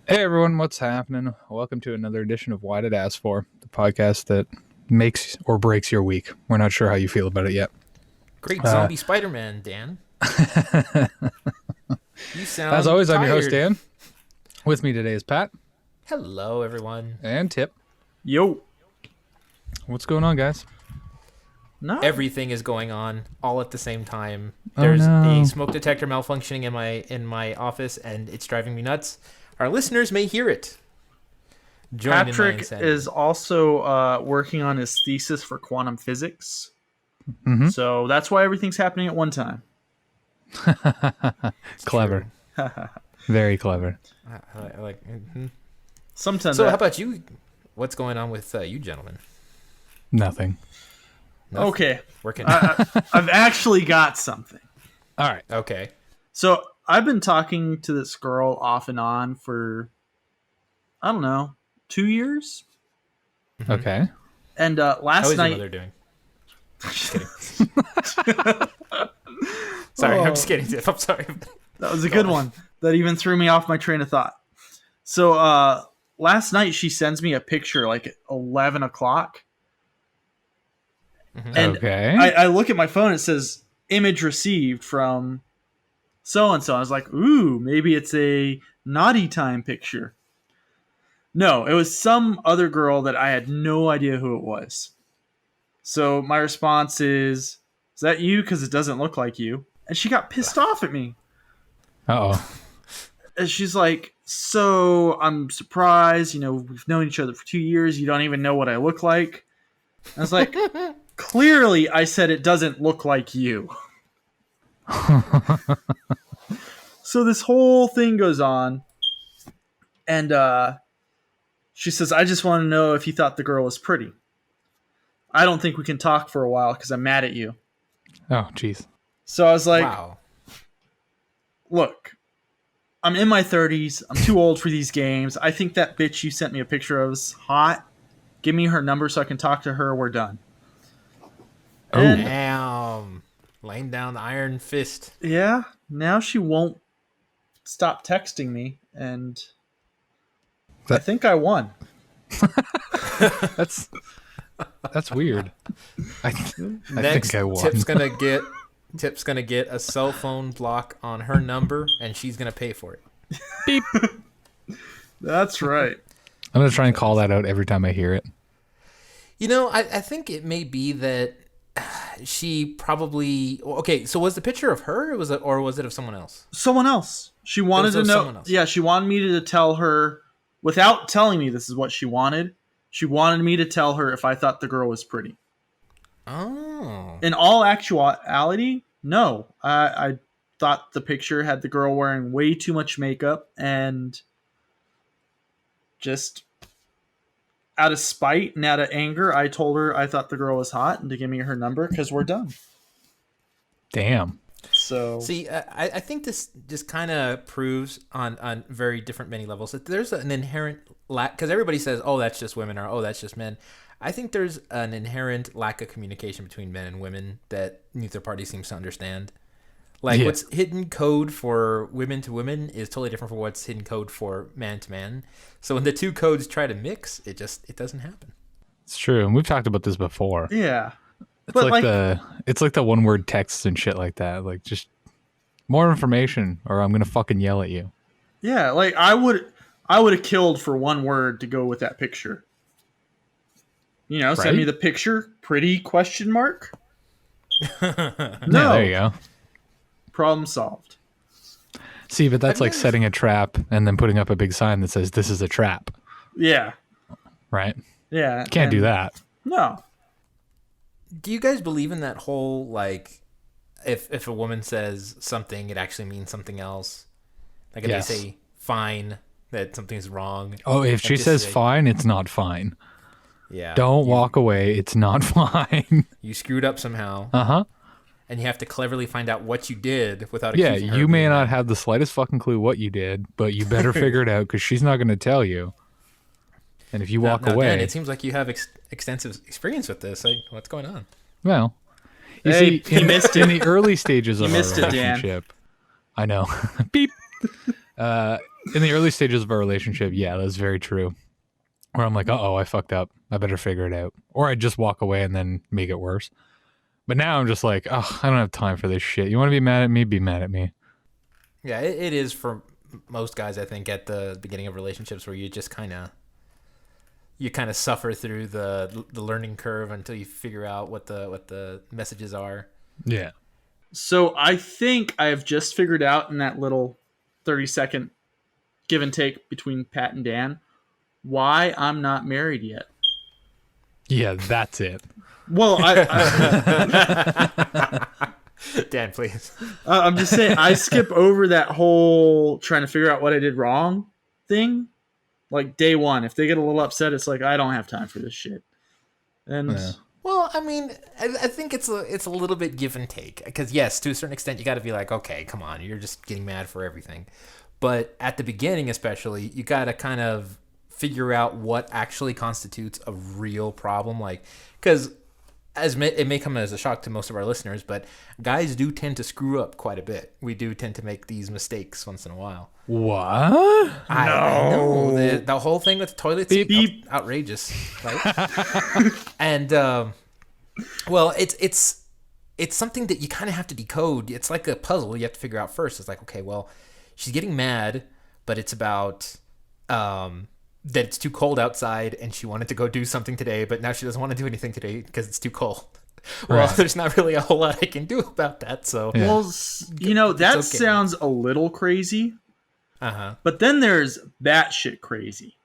Hey everyone, what's happening? Welcome to another edition of Why Did I Ask For, the podcast that makes or breaks your week. We're not sure how you feel about it yet. Great zombie Spider-Man, Dan. You As sound always, I'm your host, tired. Dan. With me today is Pat Hello, everyone. and Tip. Yo. What's going on, guys? No. Everything is going on all at the same time. Oh, There's no. a smoke detector malfunctioning in my office, and it's driving me nuts. Our listeners may hear it. Join in my Patrick insanity. is also working on his thesis for quantum physics. Mhm. So that's why everything's happening at one time. Clever. Very clever. I like. Mhm. Sometimes. So, how about you? What's going on with you gentlemen? Nothing. Nothing. Okay. Working. I've actually got something. All right. Okay. So I've been talking to this girl off and on for, I don't know, 2 years. Okay. And How last is your night. mother doing? Just kidding. Sorry, I'm just kidding. I'm sorry. That was a good one. That even threw me off my train of thought. So last night she sends me a picture like at 11 o'clock. And Okay. I look at my phone, it says image received from so-and-so. I was like, ooh, maybe it's a naughty time picture. No, it was some other girl that I had no idea who it was. So my response is that you? Because it doesn't look like you. And she got pissed off at me. Uh-oh. And she's like, so I'm surprised, we've known each other for 2 years. You don't even know what I look like. I was like, clearly I said it doesn't look like you. So this whole thing goes on. And she says, I just want to know if you thought the girl was pretty. I don't think we can talk for a while because I'm mad at you. Oh, jeez. So I was like, Wow. look, I'm in my 30s. I'm too old for these games. I think that bitch you sent me a picture of is hot. Give me her number so I can talk to her. We're done. Oh. And Damn. Laying down the iron fist. yeah, now she won't stop texting me. And I think I won. That's weird. I Next, think I won. Tip's gonna get a cell phone block on her number, and she's gonna pay for it. Beep. That's right. I'm going to try and call that out every time I hear it. You know, I think it may be that she probably. Okay, so was the picture of her, or was it of someone else? Someone else. She wanted to of know. someone else. Yeah, she wanted me to tell her without telling me this is what she wanted. She wanted me to tell her if I thought the girl was pretty. Oh. In all actuality, no. I thought the picture had the girl wearing way too much makeup, and just out of spite and out of anger, I told her I thought the girl was hot and to give me her number because we're done. Damn. So See, I think this just kind of proves on very different many levels that there's an inherent lack, because everybody says, oh, that's just women, or oh, that's just men. I think there's an inherent lack of communication between men and women that neither party seems to understand. Like, Yeah. what's hidden code for women to women is totally different from what's hidden code for man to man. So when the two codes try to mix, it doesn't happen. It's true. And we've talked about this before. yeah, It's but like the one word texts and shit like that. Like, just more information or I'm gonna fucking yell at you. yeah, like I would have killed for one word to go with that picture. Send Right? me the picture, pretty question mark. Yeah, No, there you go. problem solved. See, but that's I've like never- setting a trap and then putting up a big sign that says this is a trap. Yeah, Right? yeah, Can't do and- that. No, Do you guys believe in that whole, like, if a woman says something, it actually means something else? Like, if Yes. they say fine, that something's wrong. Oh, if Like, she this says is a- fine, it's not fine. Yeah. Don't walk away. It's not fine. You screwed up somehow, Uh-huh. and you have to cleverly find out what you did without Yeah, accusing her you of may being not mad. have the slightest fucking clue what you did, but you better figure it out because she's not going to tell you. And if you walk Now, away, Dan, it seems like you have extensive experience with this. Like, what's going on? well, you Hey, see, you missed in the early stages of our missed it, Dan. relationship, I know. Beep. In the early stages of our relationship, yeah, that's very true. Where I'm like, I fucked up. I better figure it out. Or I just walk away and then make it worse. But now I'm just like, I don't have time for this shit. You want to be mad at me? Be mad at me. Yeah, it is for most guys, I think, at the beginning of relationships where you just kind of suffer through the learning curve until you figure out what the messages are. Yeah. So I think I have just figured out in that little 30-second give and take between Pat and Dan why I'm not married yet. Yeah, that's it. Well, Dan, please. I'm just saying I skip over that whole trying to figure out what I did wrong thing. Like day one, if they get a little upset, it's like I don't have time for this shit. And Yeah. Well, I mean, I think it's a little bit give and take because yes, to a certain extent, you got to be like, okay, come on, you're just getting mad for everything. But at the beginning, especially, you got to kind of figure out what actually constitutes a real problem, like because it may come as a shock to most of our listeners, but guys do tend to screw up quite a bit. We do tend to make these mistakes once in a while. What? I know the whole thing with toilet seat, Beep. outrageous, right? And well, it's something that you kind of have to decode. It's like a puzzle you have to figure out first. It's like, okay, well, she's getting mad, but it's about that it's too cold outside and she wanted to go do something today, but now she doesn't want to do anything today because it's too cold. Well, Right. there's not really a whole lot I can do about that. So, Yeah. well, that okay. sounds a little crazy. uh-huh. But then there's batshit crazy,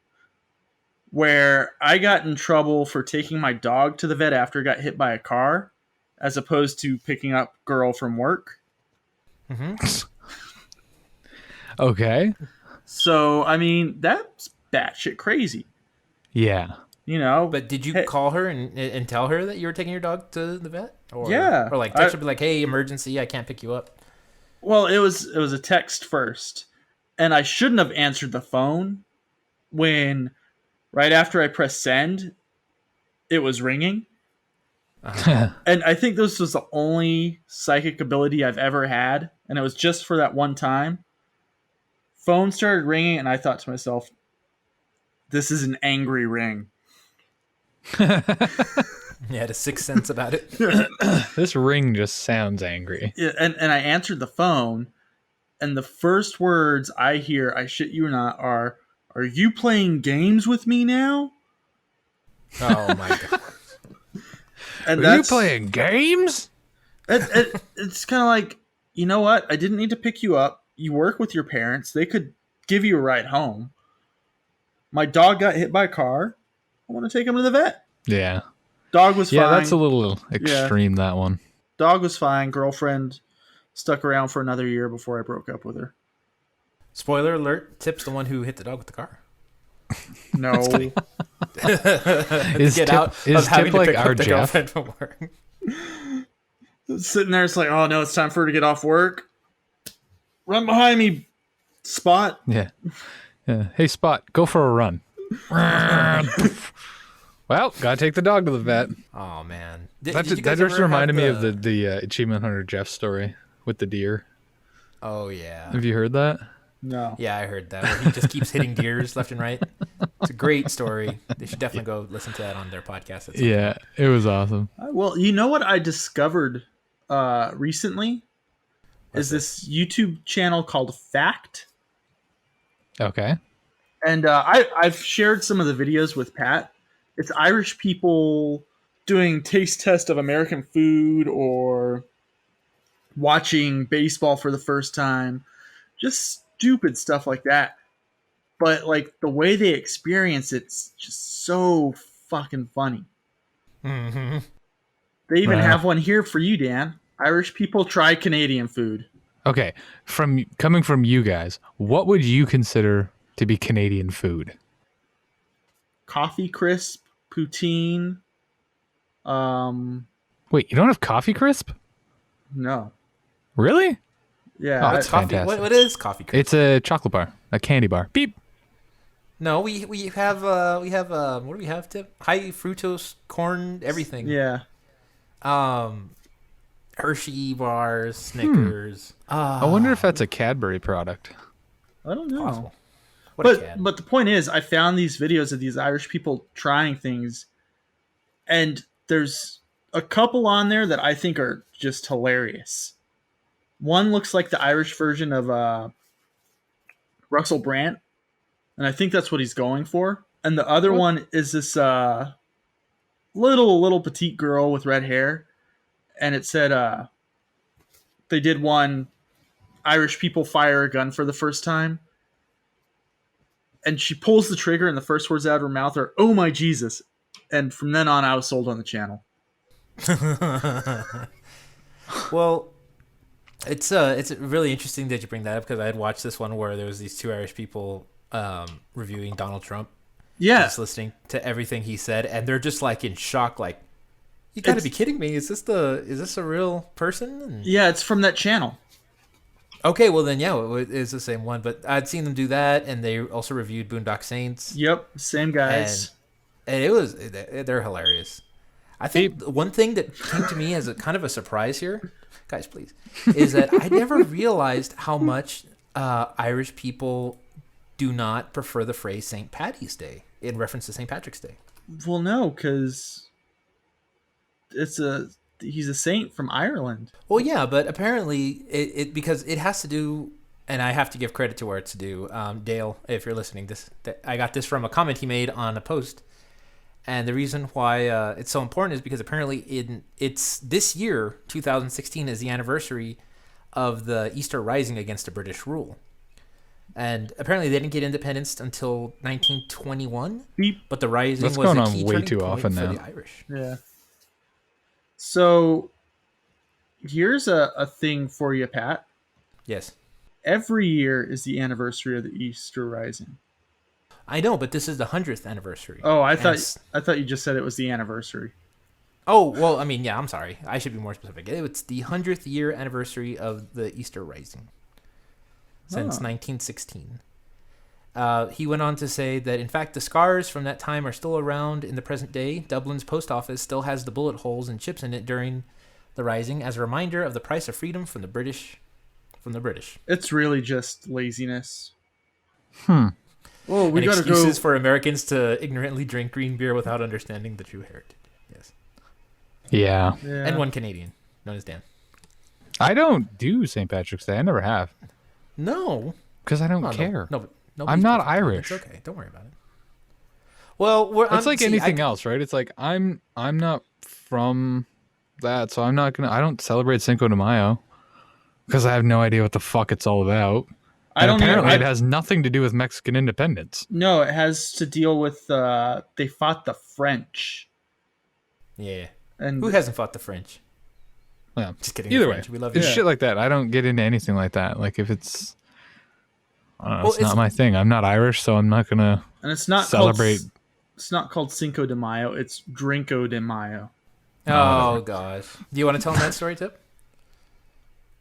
where I got in trouble for taking my dog to the vet after it got hit by a car, as opposed to picking up girl from work. Okay. So, I mean, that's batshit crazy. Yeah. You know? But did you Hey- call her and tell her that you were taking your dog to the vet? Or, Yeah. Or like text her, be like, hey, emergency, I can't pick you up. Well, it was a text first, and I shouldn't have answered the phone when right after I pressed send, it was ringing. And I think this was the only psychic ability I've ever had, and it was just for that one time. Phone started ringing, and I thought to myself, "This is an angry ring." You had a sixth sense about it. This ring just sounds angry. Yeah, and I answered the phone, and the first words I hear, I shit you not, are you playing games with me now?" Oh my god. And Are you playing games? It's kind of like, you know what? I didn't need to pick you up. You work with your parents. They could give you a ride home. My dog got hit by a car. I want to take him to the vet. Yeah. Dog was Yeah, fine. that's a little extreme, that one. Dog was fine. Girlfriend stuck around for another year before I broke up with her. Spoiler alert, Tip's the one who hit the dog with the car. No. Is Get Tip, out is of having Tip to like pick our up the Jeff? girlfriend from work. Sitting there, it's like, oh no, it's time for her to get off work. Run behind me, Spot. Yeah. Yeah. Hey, Spot, go for a run. Well, gotta take the dog to the vet. Oh man. That you guys just ever reminded have me of the Achievement Hunter Jeff story with the deer. Oh yeah. Have you heard that? No. Yeah, I heard that. Where he just keeps hitting deers left and right. It's a great story. They should definitely go listen to that on their podcast. At some Yeah, it was awesome. Well, you know what I discovered recently? Is this YouTube channel called Fact. Okay. And I've shared some of the videos with Pat. It's Irish people doing taste test of American food or watching baseball for the first time. Just stupid stuff like that. But like the way they experience it's just so fucking funny. Mm-hmm. They even Wow. have one here for you, Dan. Irish people try Canadian food. Okay. Coming from you guys, what would you consider to be Canadian food? Coffee crisp, poutine. Wait, you don't have coffee crisp? No. Really? Yeah. Oh, it's Coffee. fantastic. What is coffee? Crisp? It's a chocolate bar, a candy bar. Beep. No, we have what do we have? Tip high fructose corn everything. yeah. Hershey bars, Snickers. I wonder if that's a Cadbury product. I don't know. Possible. What a cad. But the point is, I found these videos of these Irish people trying things, and there's a couple on there that I think are just hilarious. One looks like the Irish version of Russell Brand, and I think that's what he's going for. And the other one is this little petite girl with red hair, and it said they did one Irish people fire a gun for the first time, and she pulls the trigger, and the first words out of her mouth are "Oh my Jesus!" And from then on, I was sold on the channel. Well, it's really interesting that you bring that up, because I had watched this one where there was these two Irish people reviewing Donald Trump. Yeah, Just listening to everything he said, and they're just like in shock, like, "You got to be kidding me! Is this a real person?" And, yeah, it's from that channel. okay, well then, yeah, it is the same one. But I'd seen them do that, and they also reviewed Boondock Saints, Yep, same guys. and they're hilarious. I think one thing that came to me as a kind of a surprise here, guys, please, is that I never realized how much Irish people do not prefer the phrase St. Paddy's Day in reference to St. Patrick's Day. Well, no, because he's a saint from Ireland. Well, yeah, but apparently it because it has to do, and I have to give credit to where it's due. Dale, if you're listening, I got this from a comment he made on a post, and the reason why it's so important is because apparently it's this year, 2016, is the anniversary of the Easter Rising against the British rule, and apparently they didn't get independence until 1921. Beep. But the Rising That's was going a on key way turning too point often for now. the Irish. Yeah. So here's a thing for you, Pat. Yes, Every year is the anniversary of the Easter Rising. I know, but this is the 100th anniversary. Oh, I And thought you just said it was the anniversary. Oh, well, I mean, yeah, I'm sorry. I should be more specific. It's the 100th year anniversary of the Easter Rising since 1916. He went on to say that, in fact, the scars from that time are still around in the present day. Dublin's post office still has the bullet holes and chips in it during the Rising as a reminder of the price of freedom from the British. It's really just laziness. Hmm. Oh, we And gotta go. excuses for Americans to ignorantly drink green beer without understanding the true heritage. Yes. Yeah. Yeah. And one Canadian, known as Dan. I don't do St. Patrick's Day. I never have. No. Because I don't No, care. No, I'm not Irish. It's okay. Don't worry about it. Well, It's like anything else, right? It's like I'm not from that, so I'm not gonna. I don't celebrate Cinco de Mayo because I have no idea what the fuck it's all about. I don't know. Apparently, it has nothing to do with Mexican independence. No, it has to deal with they fought the French. Yeah. And Who hasn't fought the French? Yeah. Just kidding. Either the way, French. We love it's you. shit like that. I don't get into anything like that. Like if it's, I don't know, Well, it's not my thing. I'm not Irish, so I'm not gonna and it's not celebrate. It's not called Cinco de Mayo. It's Drinko de Mayo. Oh gosh. Do you want to tell them that story, Tip?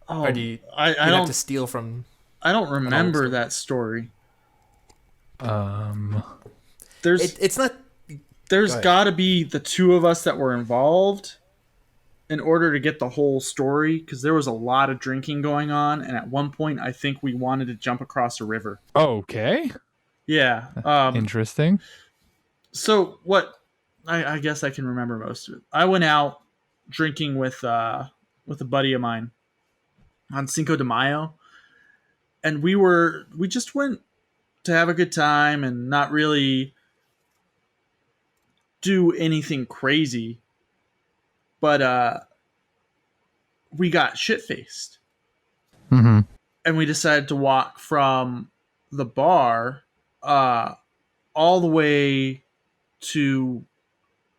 Oh, Or do you? I You have don't. to steal from. I don't remember that story. There's It's not. there's go ahead. got to be the two of us that were involved in order to get the whole story, because there was a lot of drinking going on, and at one point I think we wanted to jump across a river. Okay, Yeah. interesting. So what? I guess I can remember most of it. I went out drinking with a buddy of mine on Cinco de Mayo, and we just went to have a good time and not really do anything crazy, but we got shit faced, Mm-hmm. and we decided to walk from the bar all the way to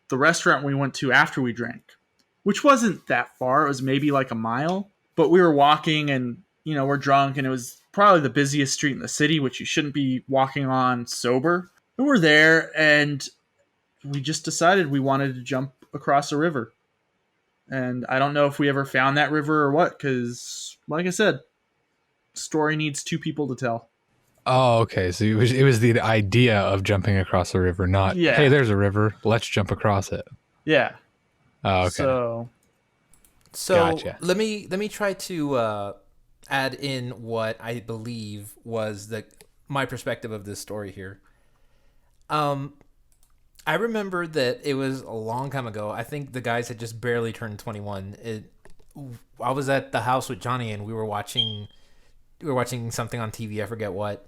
the restaurant we went to after we drank, which wasn't that far. It was maybe like a mile, but we were walking and, we're drunk, and it was probably the busiest street in the city, which you shouldn't be walking on sober. And we're there, and we just decided we wanted to jump across a river. And I don't know if we ever found that river or what, because, like I said, story needs two people to tell. Oh, okay. So it was the idea of jumping across the river, not Yeah. hey, there's a river, let's jump across it. Yeah. Oh, okay. So So Gotcha. let me try to add in what I believe was my perspective of this story here. I remember that it was a long time ago. I think the guys had just barely turned 21. I was at the house with Johnny, and we were watching something on TV. I forget what.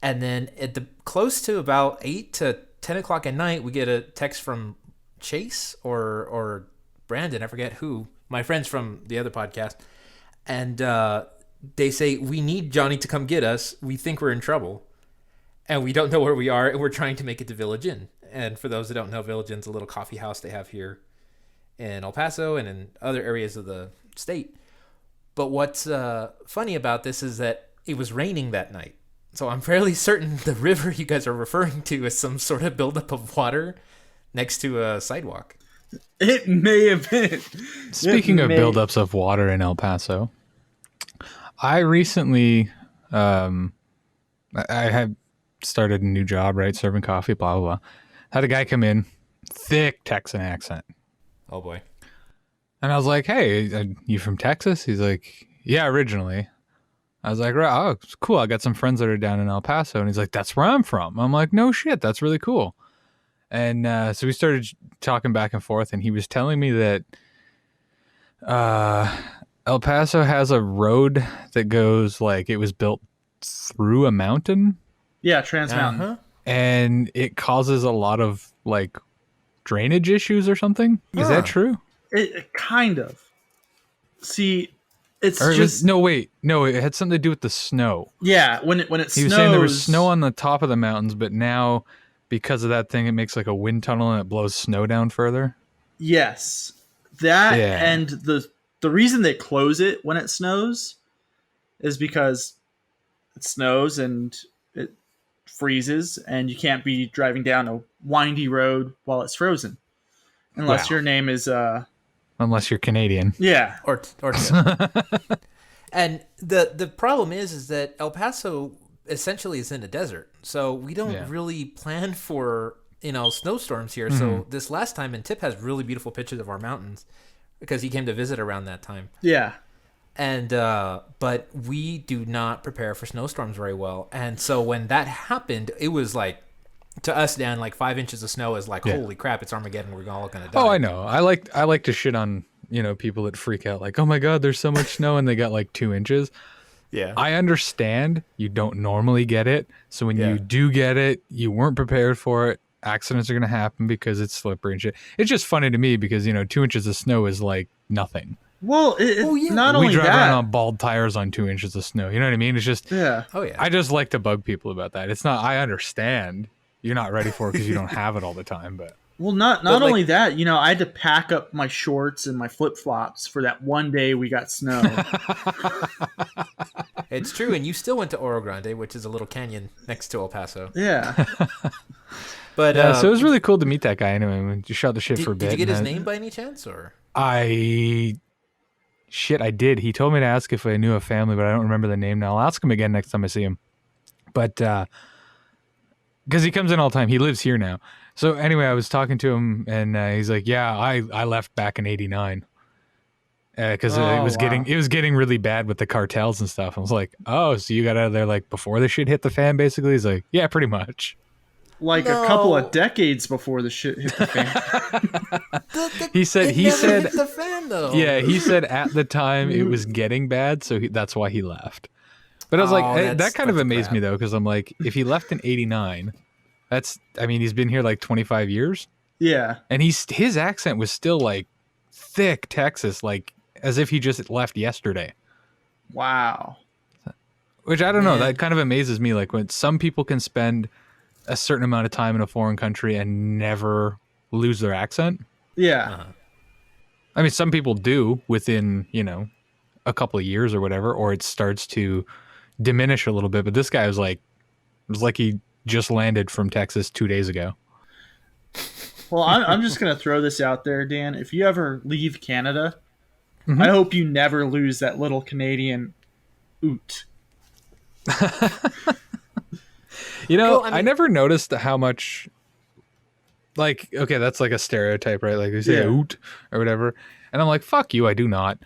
And then at the close to about 8 to 10 o'clock at night, we get a text from Chase or Brandon. I forget who. My friends from the other podcast, and they say, we need Johnny to come get us. We think we're in trouble, and we don't know where we are, and we're trying to make it to Village Inn. And for those that don't know, Village Inn's a little coffee house they have here in El Paso and in other areas of the state. But what's funny about this is that it was raining that night. So I'm fairly certain the river you guys are referring to is some sort of buildup of water next to a sidewalk. It may have been. Speaking of buildups of water in El Paso, I recently, I had started a new job, right? Serving coffee, blah, blah, blah. Had a guy come in, thick Texan accent. Oh boy. And I was like, hey, are you from Texas? He's like, yeah, originally. I was like, right, oh, cool. I got some friends that are down in El Paso. And he's like, that's where I'm from. I'm like, no shit, that's really cool. And so we started talking back and forth, and he was telling me that El Paso has a road that goes, like, it was built through a mountain. Yeah, Trans Mountain. Uh-huh. And it causes a lot of, like, drainage issues or something. Is that true? It kind of. See, it's Or just no, wait, no, it had something to do with the snow. yeah. When it He snows, was saying there was snow on the top of the mountains, but now because of that thing, it makes like a wind tunnel and it blows snow down further. Yes, that Yeah. and the reason they close it when it snows is because it snows and it freezes, and you can't be driving down a windy road while it's frozen, unless Wow. your name is Unless you're Canadian. yeah. Or and the problem is that El Paso essentially is in a desert, so we don't really plan for snowstorms here. So this last time, and Tip has really beautiful pictures of our mountains because he came to visit around that time. Yeah. And but we do not prepare for snowstorms very well, and so when that happened, it was like, to us, Dan, like 5 inches of snow is like, holy crap, it's Armageddon, we're all gonna die. Oh, I know. I like to shit on people that freak out like, oh my god, there's so much snow, and they got like 2 inches. Yeah. I understand you don't normally get it, so when you do get it, you weren't prepared for it. Accidents are gonna happen because it's slippery and shit. It's just funny to me because 2 inches of snow is like nothing. Well, not We only drive that. around on bald tires on 2 inches of snow. You know what I mean? It's just, Yeah. Oh yeah. I just like to bug people about that. It's not, I understand you're not ready for it because you don't have it all the time, but Well, not like- only that, I had to pack up my shorts and my flip flops for that one day we got snow. It's true, and you still went to Oro Grande, which is a little canyon next to El Paso. Yeah. But yeah, so it was really cool to meet that guy anyway. We just shot the shit for a bit. did you get his and name by any chance, or? I did. He told me to ask if I knew a family, but I don't remember the name now. I'll ask him again next time I see him. But because he comes in all the time. He lives here now. So anyway, I was talking to him, and he's like, "Yeah, I left back in '89 because Oh, it was getting really bad with the cartels and stuff." I was like, "Oh, so you got out of there like before the shit hit the fan?" Basically, he's like, "Yeah, pretty much." Like a couple of decades before the shit hit the fan. He said It he never said hit the fan though. yeah, he said at the time it was getting bad, so that's why he left. But I was like, that kind of amazed me though, because I'm like, if he left in '89, he's been here like 25 years, Yeah. and his accent was still like thick Texas, like as if he just left yesterday. Wow. Which I don't know, Man. that kind of amazes me. Like when some people can spend a certain amount of time in a foreign country and never lose their accent. Yeah. I mean, some people do within, a couple of years or whatever, or it starts to diminish a little bit. But this guy was like he just landed from Texas 2 days ago. Well, I'm just going to throw this out there, Dan. If you ever leave Canada, I hope you never lose that little Canadian oot. Well, I never noticed how much, like, okay, that's like a stereotype, right? Like they say Yeah. oot or whatever. And I'm like, fuck you, I do not.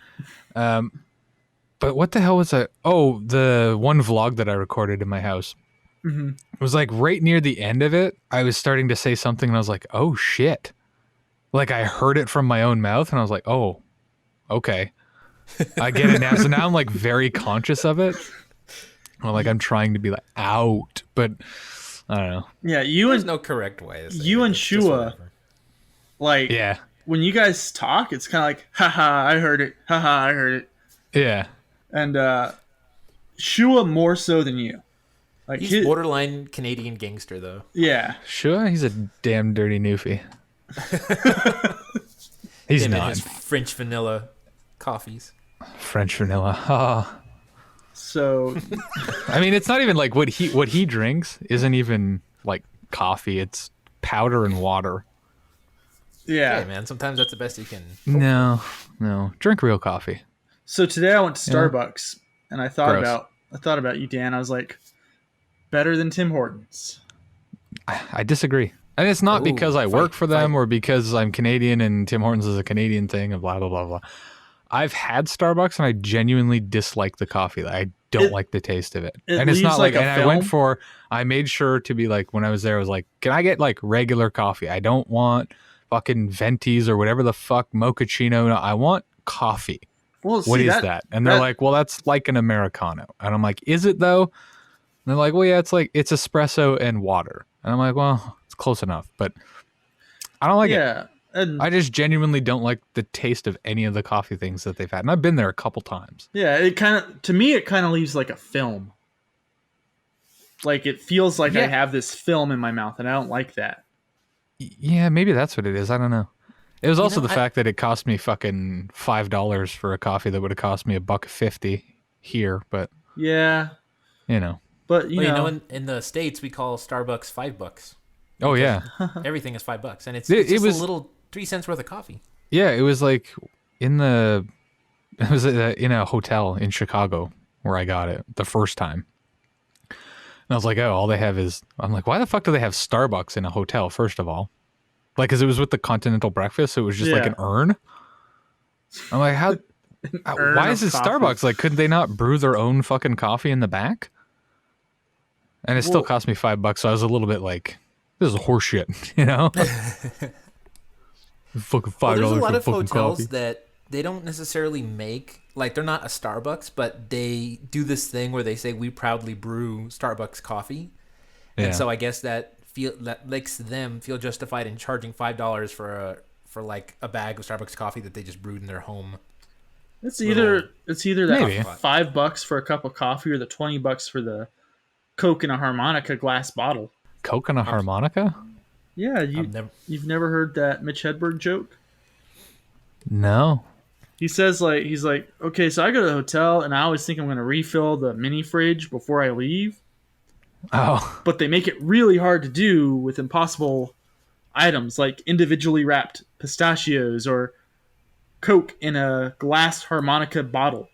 But what the hell was that? Oh, the one vlog that I recorded in my house. Mhm. It was like right near the end of it, I was starting to say something and I was like, oh shit. Like I heard it from my own mouth and I was like, oh, okay. I get it now. So now I'm like very conscious of it. Or like I'm trying to be like out, but I don't know. Yeah, you There's and no correct way to say you it. and It's just Shua, whatever. like Yeah. when you guys talk, it's kind of like, haha, I heard it. Haha, I heard it. Yeah. And Shua more so than you. Like He's borderline Canadian gangster, though. yeah. Sure, he's a damn dirty newfie. He's Him and not. his French vanilla coffees. French vanilla. Ah. So I mean, it's not even like what he drinks isn't even like coffee. It's powder and water. yeah. Hey, man, sometimes that's the best you can. No. Drink real coffee. So today I went to Starbucks and I thought Gross. about you, Dan. I was like, better than Tim Hortons. I disagree. And it's not Ooh, because I work fight, for them fight. or because I'm Canadian and Tim Hortons is a Canadian thing and blah, blah, blah, blah. I've had Starbucks and I genuinely dislike the coffee. I don't like the taste of it. it And it's leaves not like like, a and film. I made sure to be like, when I was there, I was like, can I get like regular coffee? I don't want fucking Ventis or whatever the fuck, mochaccino. No, I want coffee. Well, What see, is that? And they're that- like, well, that's like an Americano. And I'm like, is it though? And they're like, well, yeah, it's espresso and water. And I'm like, well, it's close enough, but I don't like it. yeah. And I just genuinely don't like the taste of any of the coffee things that they've had. And I've been there a couple times. yeah, it kind of leaves like a film. Like it feels like I Yeah. have this film in my mouth, and I don't like that. Yeah, maybe that's what it is. I don't know. It was also know, the fact that it cost me fucking $5 for a coffee that would have cost me $1.50 here, but Yeah, you know. but you Well, know, in the States, we call Starbucks $5. Oh yeah. Everything is $5, and it's It just was- a little 3 cents worth of coffee. Yeah, it was like it was in a hotel in Chicago where I got it the first time. And I was like, oh, all they have is, I'm like, why the fuck do they have Starbucks in a hotel, first of all? Like, because it was with the continental breakfast, so it was just like Yeah. an urn. I'm like, how, urn why of is it coffee. Starbucks? Like, couldn't they not brew their own fucking coffee in the back? And it still Well- cost me $5, so I was a little bit like, this is horseshit, you know? Fucking $5 Well, there's a lot for of fucking hotels coffee. that they don't necessarily make, like they're not a Starbucks, but they do this thing where they say we proudly brew Starbucks coffee, Yeah. and so I guess that makes them feel justified in charging $5 for like a bag of Starbucks coffee that they just brewed in their home. it's either that Maybe. $5 for a cup of coffee or the $20 for the Coke in a harmonica glass bottle. Coke and a harmonica? Yeah, I've never, you've never heard that Mitch Hedberg joke? No. He says he's like, okay, so I go to the hotel and I always think I'm going to refill the mini fridge before I leave, Oh, but they make it really hard to do with impossible items like individually wrapped pistachios or Coke in a glass harmonica bottle,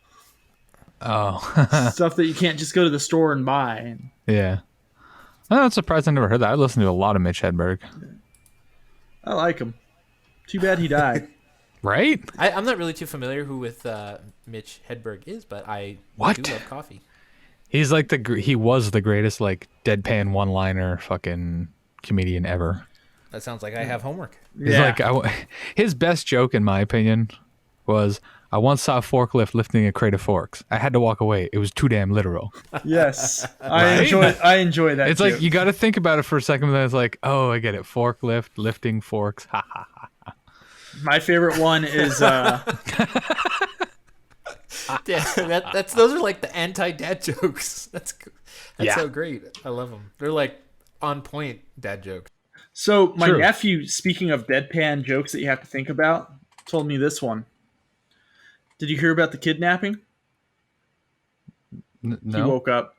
oh, stuff that you can't just go to the store and buy. And yeah. I'm not surprised I never heard that. I listened to a lot of Mitch Hedberg. I like him. Too bad he died. Right? I'm not really too familiar who with Mitch Hedberg is, but I What? do love coffee. He's like he was the greatest like deadpan one-liner fucking comedian ever. That sounds like I have homework. He's Yeah. like his best joke in my opinion was I once saw a forklift lifting a crate of forks. I had to walk away. It was too damn literal. Yes, Right? I enjoy that. It's joke. like you got to think about it for a second, but then it's like, oh, I get it. Forklift lifting forks. Ha ha. My favorite one is Yeah, those are like the anti-dad jokes. That's Yeah. so great. I love them. They're like on point dad jokes. so my True. nephew. Speaking of deadpan jokes that you have to think about, told me this one. Did you hear about the kidnapping? He No, woke up.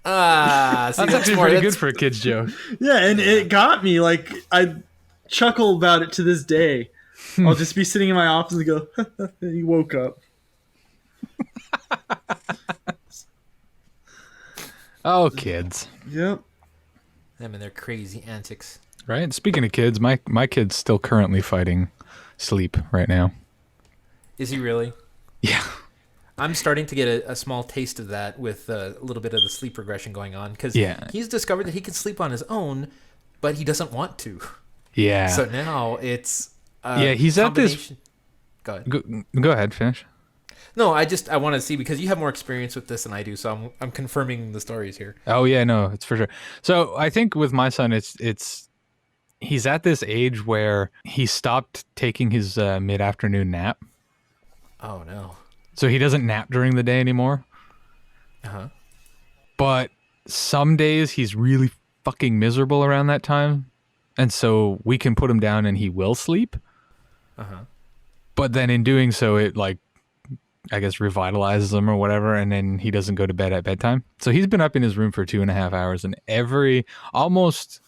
Ah, see, that's actually more- pretty good for a kid's joke. Yeah, and it got me. Like I chuckle about it to this day. I'll just be sitting in my office and go, he woke up. Oh, kids. Yep. them and their crazy antics. Right? Speaking of kids, my kid's still currently fighting sleep right now. Is he really? Yeah. I'm starting to get a small taste of that with a little bit of the sleep regression going on because Yeah. he's discovered that he can sleep on his own, but he doesn't want to. Yeah. So now it's Yeah, he's at this- combination- Go ahead. Go ahead, finish. No, I want to see because you have more experience with this than I do, so I'm confirming the stories here. Oh yeah, no, it's for sure. So I think with my son, it's he's at this age where he stopped taking his mid-afternoon nap, Oh no. so he doesn't nap during the day anymore. Uh huh. But some days he's really fucking miserable around that time, and so we can put him down and he will sleep. Uh huh. But then in doing so, it like I guess revitalizes him or whatever, and then he doesn't go to bed at bedtime. So he's been up in his room for 2.5 hours, and almost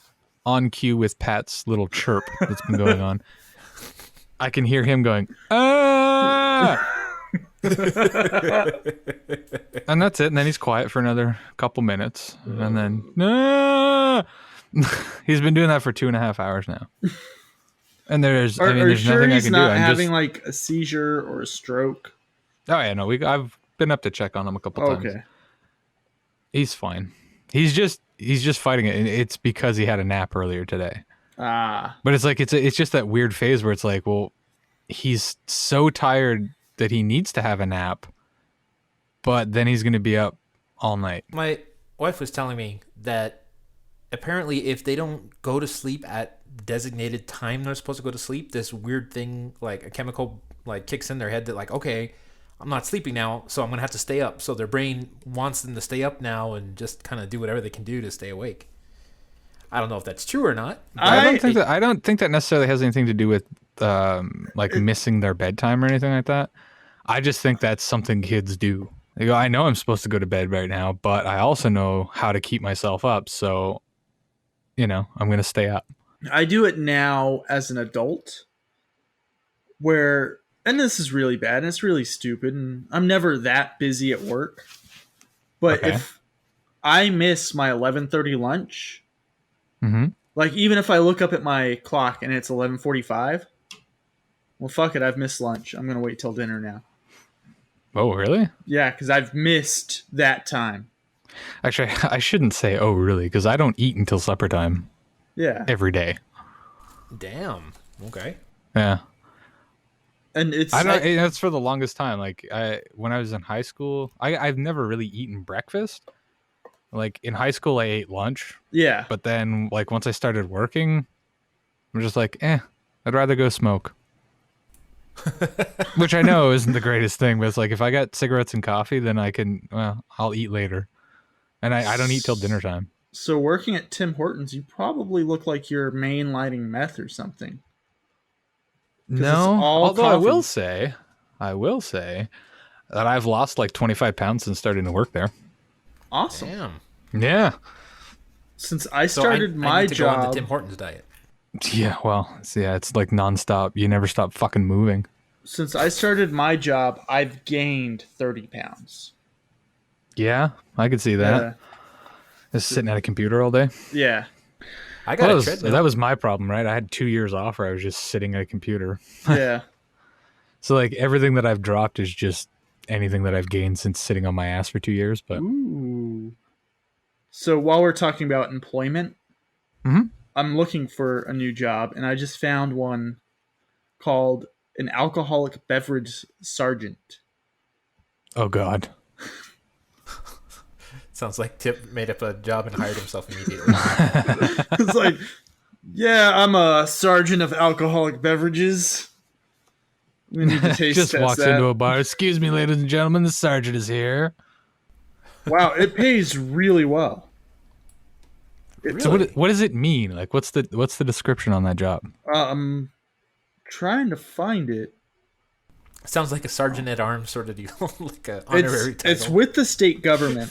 on cue with Pat's little chirp that's been going on, I can hear him going, ah! And that's it. And then he's quiet for another couple minutes, and then ah! He's been doing that for 2.5 hours now. And there's Are you there's sure nothing I he's can not do. I'm having just, like a seizure or a stroke? oh yeah, no, I've been up to check on him a couple times. Okay. He's fine. He's just fighting it. And it's because he had a nap earlier today. Ah. But it's like it's just that weird phase where it's like, well, he's so tired that he needs to have a nap, but then he's going to be up all night. My wife was telling me that apparently if they don't go to sleep at designated time they're supposed to go to sleep, this weird thing like a chemical like kicks in their head that like, okay, I'm not sleeping now, so I'm gonna have to stay up. So their brain wants them to stay up now and just kind of do whatever they can do to stay awake. I don't know if that's true or not. I don't think that necessarily has anything to do with like missing their bedtime or anything like that. I just think that's something kids do. They go, I know I'm supposed to go to bed right now, but I also know how to keep myself up, so I'm going to stay up. I do it now as an adult where, and this is really bad and it's really stupid, and I'm never that busy at work, but Okay. if I miss my 11:30 lunch, Mm-hmm. like even if I look up at my clock and it's 11:45, well, fuck it, I've missed lunch. I'm going to wait till dinner now. Oh, really? Yeah, because I've missed that time. Actually, I shouldn't say, oh, really, because I don't eat until supper time Yeah. every day. Damn. Okay. Yeah. And it's That's for the longest time. Like when I was in high school, I've never really eaten breakfast. Like in high school, I ate lunch, yeah. but then like once I started working, I'm just like, I'd rather go smoke. Which I know isn't the greatest thing, but it's like if I got cigarettes and coffee, then I'll eat later, and I don't eat till dinner time. So working at Tim Hortons, you probably look like you're mainlining meth or something. it's No, all although I will coffee. say that I've lost like 25 pounds since starting to work there. Awesome. Damn. Yeah. Since I So started I my need to go on the job, Tim Hortons diet. Yeah, well, it's like nonstop. You never stop fucking moving. since I started my job, I've gained 30 pounds. Yeah, I could see that. Yeah. Just sitting at a computer all day. Yeah. I got That a was, treadmill. that was my problem, right? I had 2 years off where I was just sitting at a computer. Yeah. So like everything that I've dropped is just anything that I've gained since sitting on my ass for 2 years. But Ooh. So while we're talking about employment, Mhm. I'm looking for a new job, and I just found one called an alcoholic beverage sergeant. oh god, Sounds like Tip made up a job and hired himself immediately. It's like, yeah, I'm a sergeant of alcoholic beverages. We need to taste just test walks that. into a bar. Excuse me, ladies and gentlemen, the sergeant is here. Wow, it pays really well. Really? So what does it mean? Like what's the description on that job? I'm trying to find it. Sounds like a sergeant at arms sort of deal, like a honorary title. It's with the state government.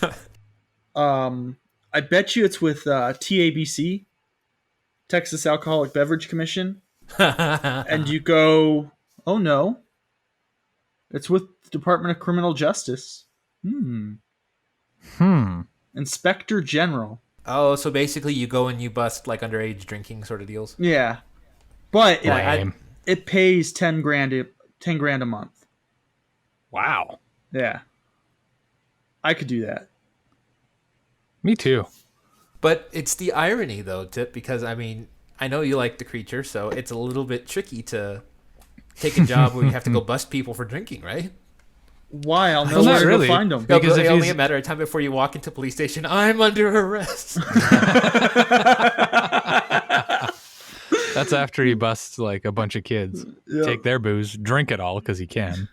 I bet you it's with TABC, Texas Alcoholic Beverage Commission, and you go, oh no, it's with the Department of Criminal Justice. Inspector General. Oh, so basically you go and you bust like underage drinking sort of deals. Yeah, but Lame. it pays $10 grand a month. Wow. Yeah. I could do that. Me too. But it's the irony, though, Tip, because, I mean, I know you like The Creature, so it's a little bit tricky to take a job where you have to go bust people for drinking, right? Why? I'll know Well, not where really. to find them. Because Because if only he's- a matter of time before you walk into police station, I'm under arrest. That's after he busts like a bunch of kids, Yeah. take their booze, drink it all because he can,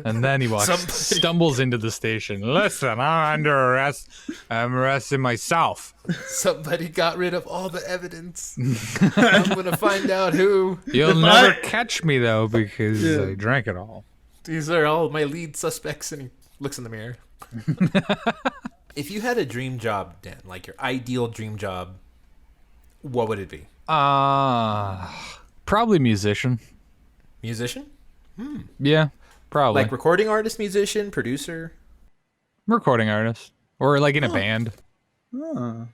and then he walks, Somebody- stumbles into the station. Listen, I'm under arrest. I'm arresting myself. Somebody got rid of all the evidence. I'm going to find out who. You'll If never I- catch me though because Yeah. I drank it all. These are all my lead suspects. And he looks in the mirror. If you had a dream job, Dan, like your ideal dream job, what would it be? Probably musician. Musician? Yeah, probably Like recording artist, musician, producer? recording artist or like in a band. Huh.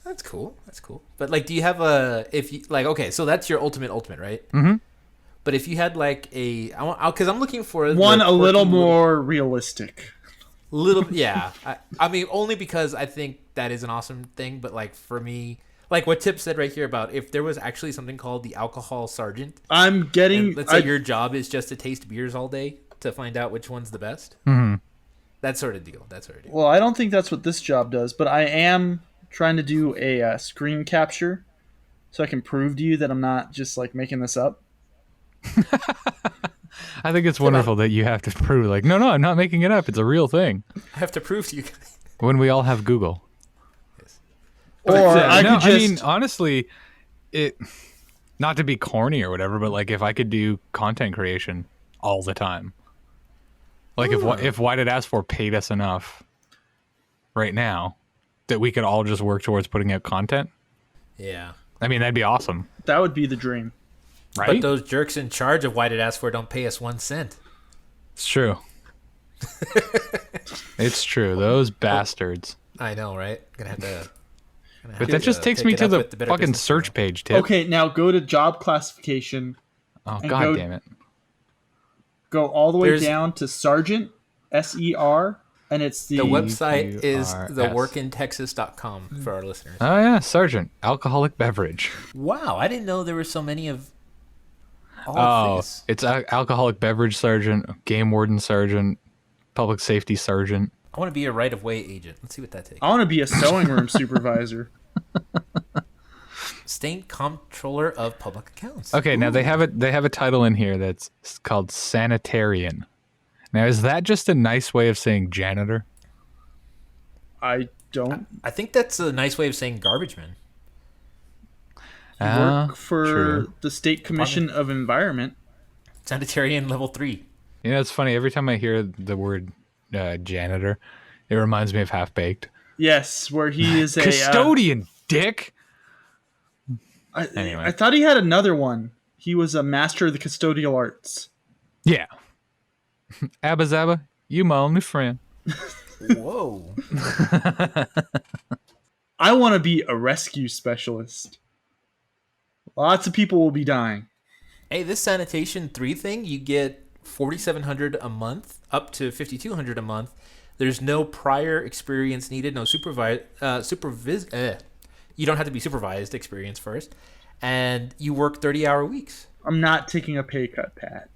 That's cool. That's cool. But like, do you have a, if you like, okay, so that's your ultimate, right? Mm-hmm. But if you had like a, because I'm looking for One the a little quirky more realistic. yeah. I mean, only because I think that is an awesome thing. But like for me, like what Tip said right here about if there was actually something called the alcohol sergeant, I'm getting. and let's say your job is just to taste beers all day to find out which one's the best. Mm-hmm. That sort of deal. Well, I don't think that's what this job does, but I am trying to do a screen capture so I can prove to you that I'm not just like making this up. I think it's wonderful that you have to prove like, no, I'm not making it up. It's a real thing. I have to prove to you guys. When we all have Google. Or Yeah, I no, could just. I mean, honestly, it not to be corny or whatever, but like if I could do content creation all the time, like if Why Did Ask For paid us enough right now that we could all just work towards putting out content, Yeah. I mean that'd be awesome, that would be the dream. But right? those jerks in charge of Why Did Ask For don't pay us 1 cent. It's true. It's true. Those bastards. I know, right? But that just takes me to the fucking search page, Tip. Okay, now go to job classification. Oh and god go- damn it. Go all the way There's- down to sergeant, SER, and it's the. The website is QRS. theworkintexas.com for our listeners. Oh yeah, Sergeant, alcoholic beverage. Wow, I didn't know there were so many of all Oh, these. it's alcoholic beverage sergeant, game warden sergeant, public safety sergeant. I want to be a right-of-way agent. Let's see what that takes. I want to be a sewing room supervisor. State Comptroller of Public Accounts. Okay, now they have a title in here that's called sanitarian. Now is that just a nice way of saying janitor? I don't I think that's a nice way of saying garbage man. work for true. the State Commission of Environment. Sanitarian level 3. You know, it's funny. Every time I hear the word janitor, it reminds me of Half Baked. Yes, where he is a Custodian, dick. I thought he had another one. He was a master of the custodial arts. Yeah. Abba Zaba, you my only friend. Whoa. I want to be a rescue specialist. Lots of people will be dying. Hey, this sanitation 3 thing, you get $4,700 a month, up to $5,200 a month. There's no prior experience needed, no you don't have to be supervised experience first, and you work 30-hour weeks. I'm not taking a pay cut, Pat.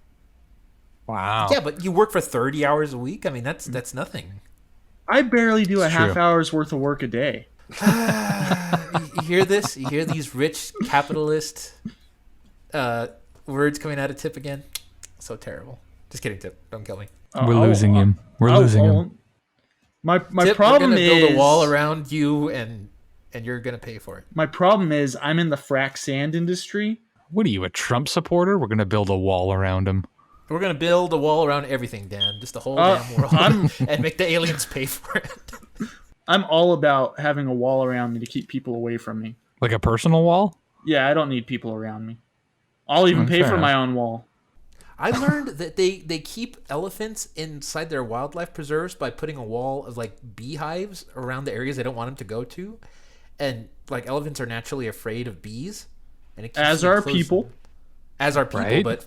Wow. Yeah, but you work for 30 hours a week. I mean, that's nothing. I barely do a It's half true. hour's worth of work a day. You hear this? You hear these rich capitalist words coming out of Tip again? So terrible. Just kidding, Tip. Don't kill me. We're losing him. We're I losing him. won't. My Tip, problem we're gonna is build a wall around you, and you're gonna pay for it. my problem is I'm in the frack sand industry. What are you, a Trump supporter? We're gonna build a wall around him. We're gonna build a wall around everything, Dan. Just the whole Uh, damn world, I'm- and make the aliens pay for it. I'm all about having a wall around me to keep people away from me. Like a personal wall? Yeah, I don't need people around me. I'll even pay fair for enough. my own wall. I learned that they keep elephants inside their wildlife preserves by putting a wall of like beehives around the areas they don't want them to go to, and like elephants are naturally afraid of bees, and it keeps As them are close- people. as are people, Right. but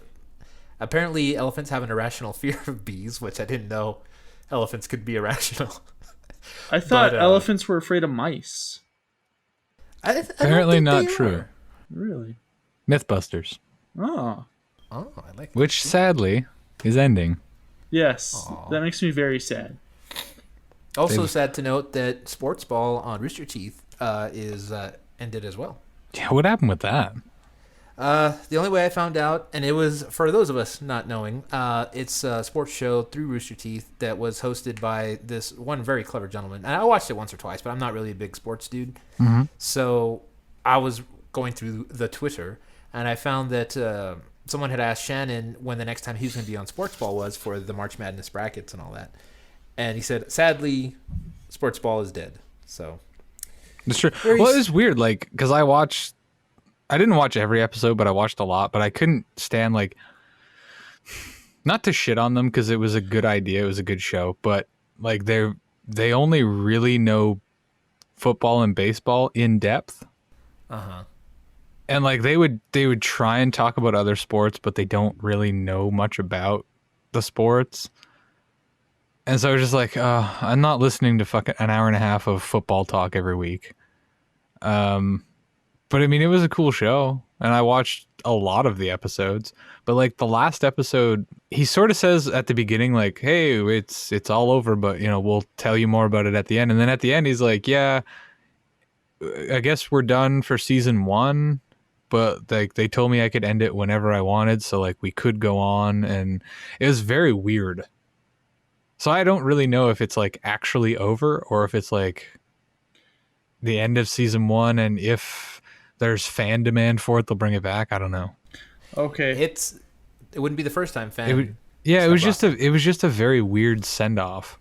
Apparently, elephants have an irrational fear of bees, which I didn't know elephants could be irrational. I thought But, elephants were afraid of mice. I don't Apparently think not they true. are. Really? Mythbusters, Oh. Oh, I like that. which sadly is ending. Yes. Aw. That makes me very sad. Also They've- sad to note that Sports Ball on Rooster Teeth is ended as well. Yeah, what happened with that? The only way I found out, and it was for those of us not knowing, it's a sports show through Rooster Teeth that was hosted by this one very clever gentleman. And I watched it once or twice, but I'm not really a big sports dude. Mm-hmm. So I was going through the Twitter, and I found that someone had asked Shannon when the next time he was going to be on Sports Ball was for the March Madness brackets and all that. And he said, sadly, Sports Ball is dead. So It's true. Very Well, s- it was weird, like, because I didn't watch every episode, but I watched a lot. But I couldn't stand, like, not to shit on them because it was a good idea, it was a good show, but like they only really know football and baseball in depth, uh-huh. and like they would try and talk about other sports, but they don't really know much about the sports. And so I was just like, I'm not listening to fucking an hour and a half of football talk every week. But I mean, it was a cool show, and I watched a lot of the episodes. But like the last episode, he sort of says at the beginning, like, "Hey, it's all over, but we'll tell you more about it at the end." And then at the end, he's like, "Yeah, I guess we're done for season 1, but like they told me I could end it whenever I wanted, so like we could go on." And it was very weird. So I don't really know if it's like actually over or if it's like the end of season 1, and if there's fan demand for it, they'll bring it back. I don't know. Okay. It wouldn't be the first time fan. It was Stuff just a very weird send off,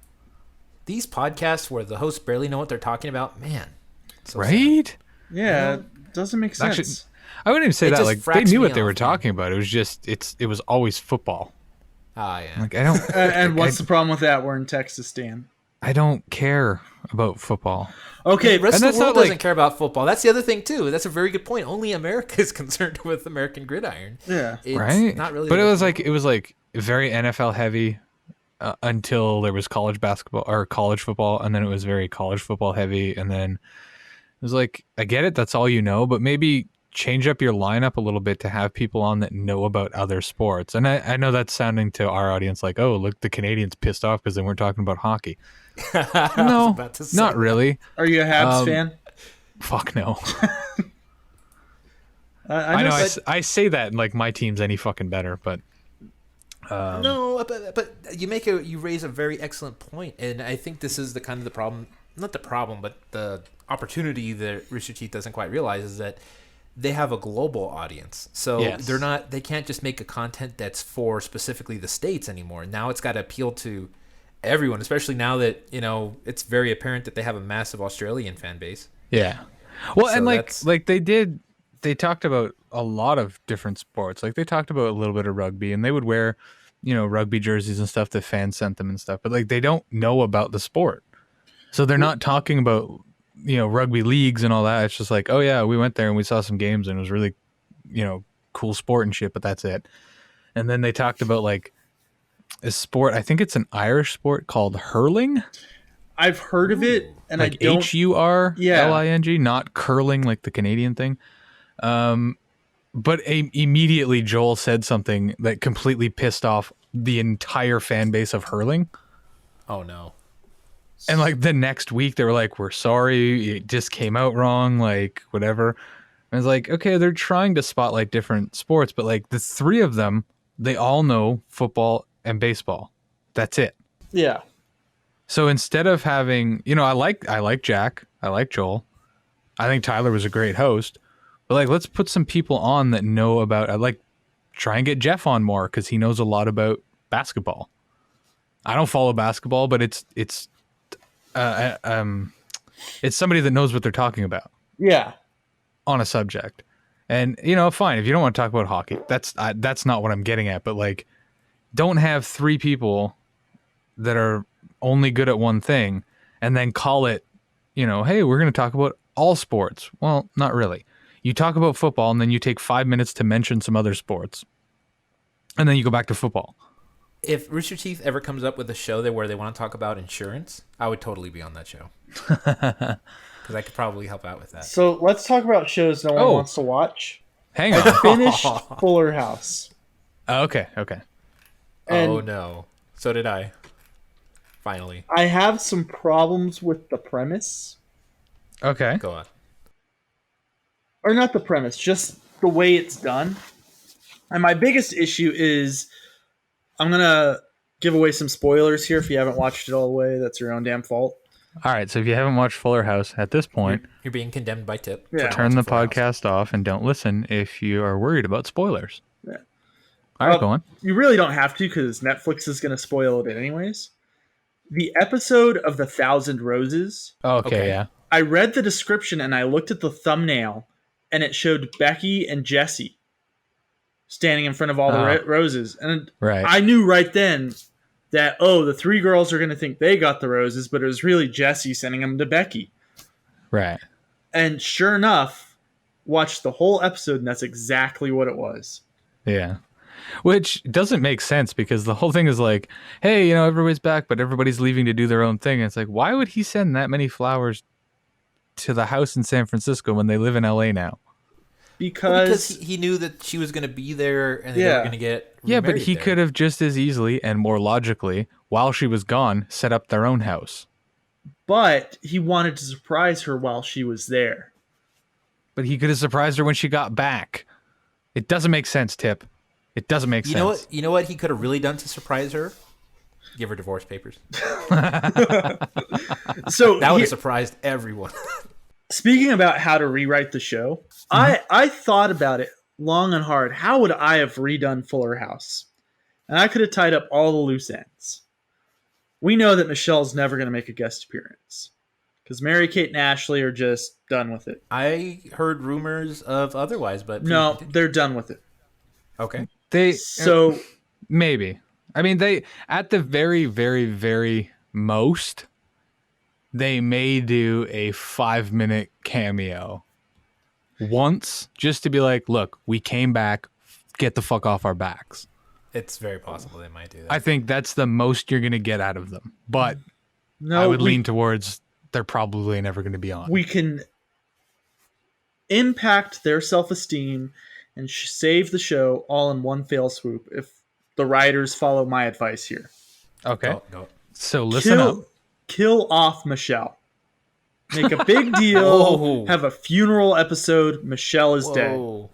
These podcasts where the hosts barely know what they're talking about, man. So sad. right? Yeah, it doesn't make sense. Actually, I wouldn't even say It that. just Like they fracks knew me what they were off, man. talking about. It was just it was always football. Ah, yeah. Like I don't And what's the problem with that? We're in Texas, Dan. I don't care about football. Okay, The rest and of that's the world not, like- doesn't care about football. That's the other thing too. That's a very good point. Only America is concerned with American gridiron. yeah. It's Right? not really. But it was like very NFL heavy until there was college basketball or college football, and then it was very college football heavy, and then it was like, I get it, that's all you know, but maybe change up your lineup a little bit to have people on that know about other sports. And I know that's sounding to our audience like, oh, look, the Canadians pissed off because they weren't talking about hockey. I was No, about to say not that. really. Are you a Habs Um, fan? Fuck no. I I know just, I say that like my team's any fucking better, but No, but you raise a very excellent point, and I think this is the kind of the problem, not the problem, but the opportunity that Rooster Teeth doesn't quite realize is that they have a global audience, so Yes. they can't just make a content that's for specifically the States anymore. Now it's got to appeal to everyone, especially now that it's very apparent that they have a massive Australian fan base. yeah. Well, So and that's- they talked about a lot of different sports. Like they talked about a little bit of rugby, and they would wear, rugby jerseys and stuff that fans sent them and stuff. But like they don't know about the sport, so they're not talking about rugby leagues and all that. It's just like, oh yeah, we went there and we saw some games and it was really cool sport and shit, but that's it. And then they talked about like a sport. I think it's an Irish sport called hurling. I've heard of it, and Like I don't. HURLING, not curling like the Canadian thing. But immediately Joel said something that completely pissed off the entire fan base of hurling. Oh no. And like the next week they were like, we're sorry, it just came out wrong, like whatever. And it's like, okay, they're trying to spotlight different sports, but like the three of them, they all know football and baseball. That's it. Yeah. So instead of having, I like Jack, I like Joel, I think Tyler was a great host, but like let's put some people on that know about. I'd like try and get Jeff on more because he knows a lot about basketball. I don't follow basketball, but it's somebody that knows what they're talking about Yeah. on a subject. And fine, if you don't want to talk about hockey, that's not what I'm getting at. But like, don't have three people that are only good at one thing and then call it, hey, we're going to talk about all sports. Well, not really. You talk about football and then you take 5 minutes to mention some other sports. and then you go back to football. If Rooster Teeth ever comes up with a show there where they want to talk about insurance, I would totally be on that show. Because I could probably help out with that. So let's talk about shows no one Oh. wants to watch. Hang I on. finished Fuller House. Oh, okay. And Oh, no. So did I. Finally. I have some problems with the premise. Okay. Go on. Or not the premise, just the way it's done. And my biggest issue is I'm going to give away some spoilers here. If you haven't watched it all the way, that's your own damn fault. All right. So if you haven't watched Fuller House at this point, You're being condemned by Tip. Yeah. turn the Full House. podcast off and don't listen if you are worried about spoilers. Yeah. All right, go on. You really don't have to because Netflix is going to spoil it anyways. The episode of The Thousand Roses, Okay, Okay. yeah. I read the description and I looked at the thumbnail and it showed Becky and Jesse standing in front of all the Oh. roses. And Right. I knew right then that, the three girls are going to think they got the roses, but it was really Jesse sending them to Becky. Right. And sure enough, watched the whole episode and that's exactly what it was. Yeah. Which doesn't make sense because the whole thing is like, hey, everybody's back, but everybody's leaving to do their own thing. And it's like, why would he send that many flowers to the house in San Francisco when they live in LA now? Because he knew that she was going to be there and they Yeah. were going to get Yeah, but remarried he there. could have just as easily and more logically, while she was gone, set up their own house. he wanted to surprise her while she was there. But he could have surprised her when she got back. It doesn't make sense, Tip. It doesn't make sense. You know what he could have really done to surprise her? Give her divorce papers. So That would he- have surprised everyone. speaking about how to rewrite the show, I thought about it long and hard. How would I have redone Fuller House? And I could have tied up all the loose ends. We know that Michelle's never going to make a guest appearance because Mary Kate and Ashley are just done with it. I heard rumors of otherwise, but No, they're done with it. Okay. They So maybe. I mean, they at the very, very, very most, they may do a 5-minute cameo once just to be like, look, we came back, get the fuck off our backs. It's very possible they might do that. I think that's the most you're gonna get out of them. But no, I would we, lean towards they're probably never gonna be on. we can impact their self-esteem and save the show all in one fell swoop if the writers follow my advice here. Okay. Go. So listen up. Kill off Michelle. Make a big deal. Whoa. Have a funeral episode. Michelle is dead. Whoa.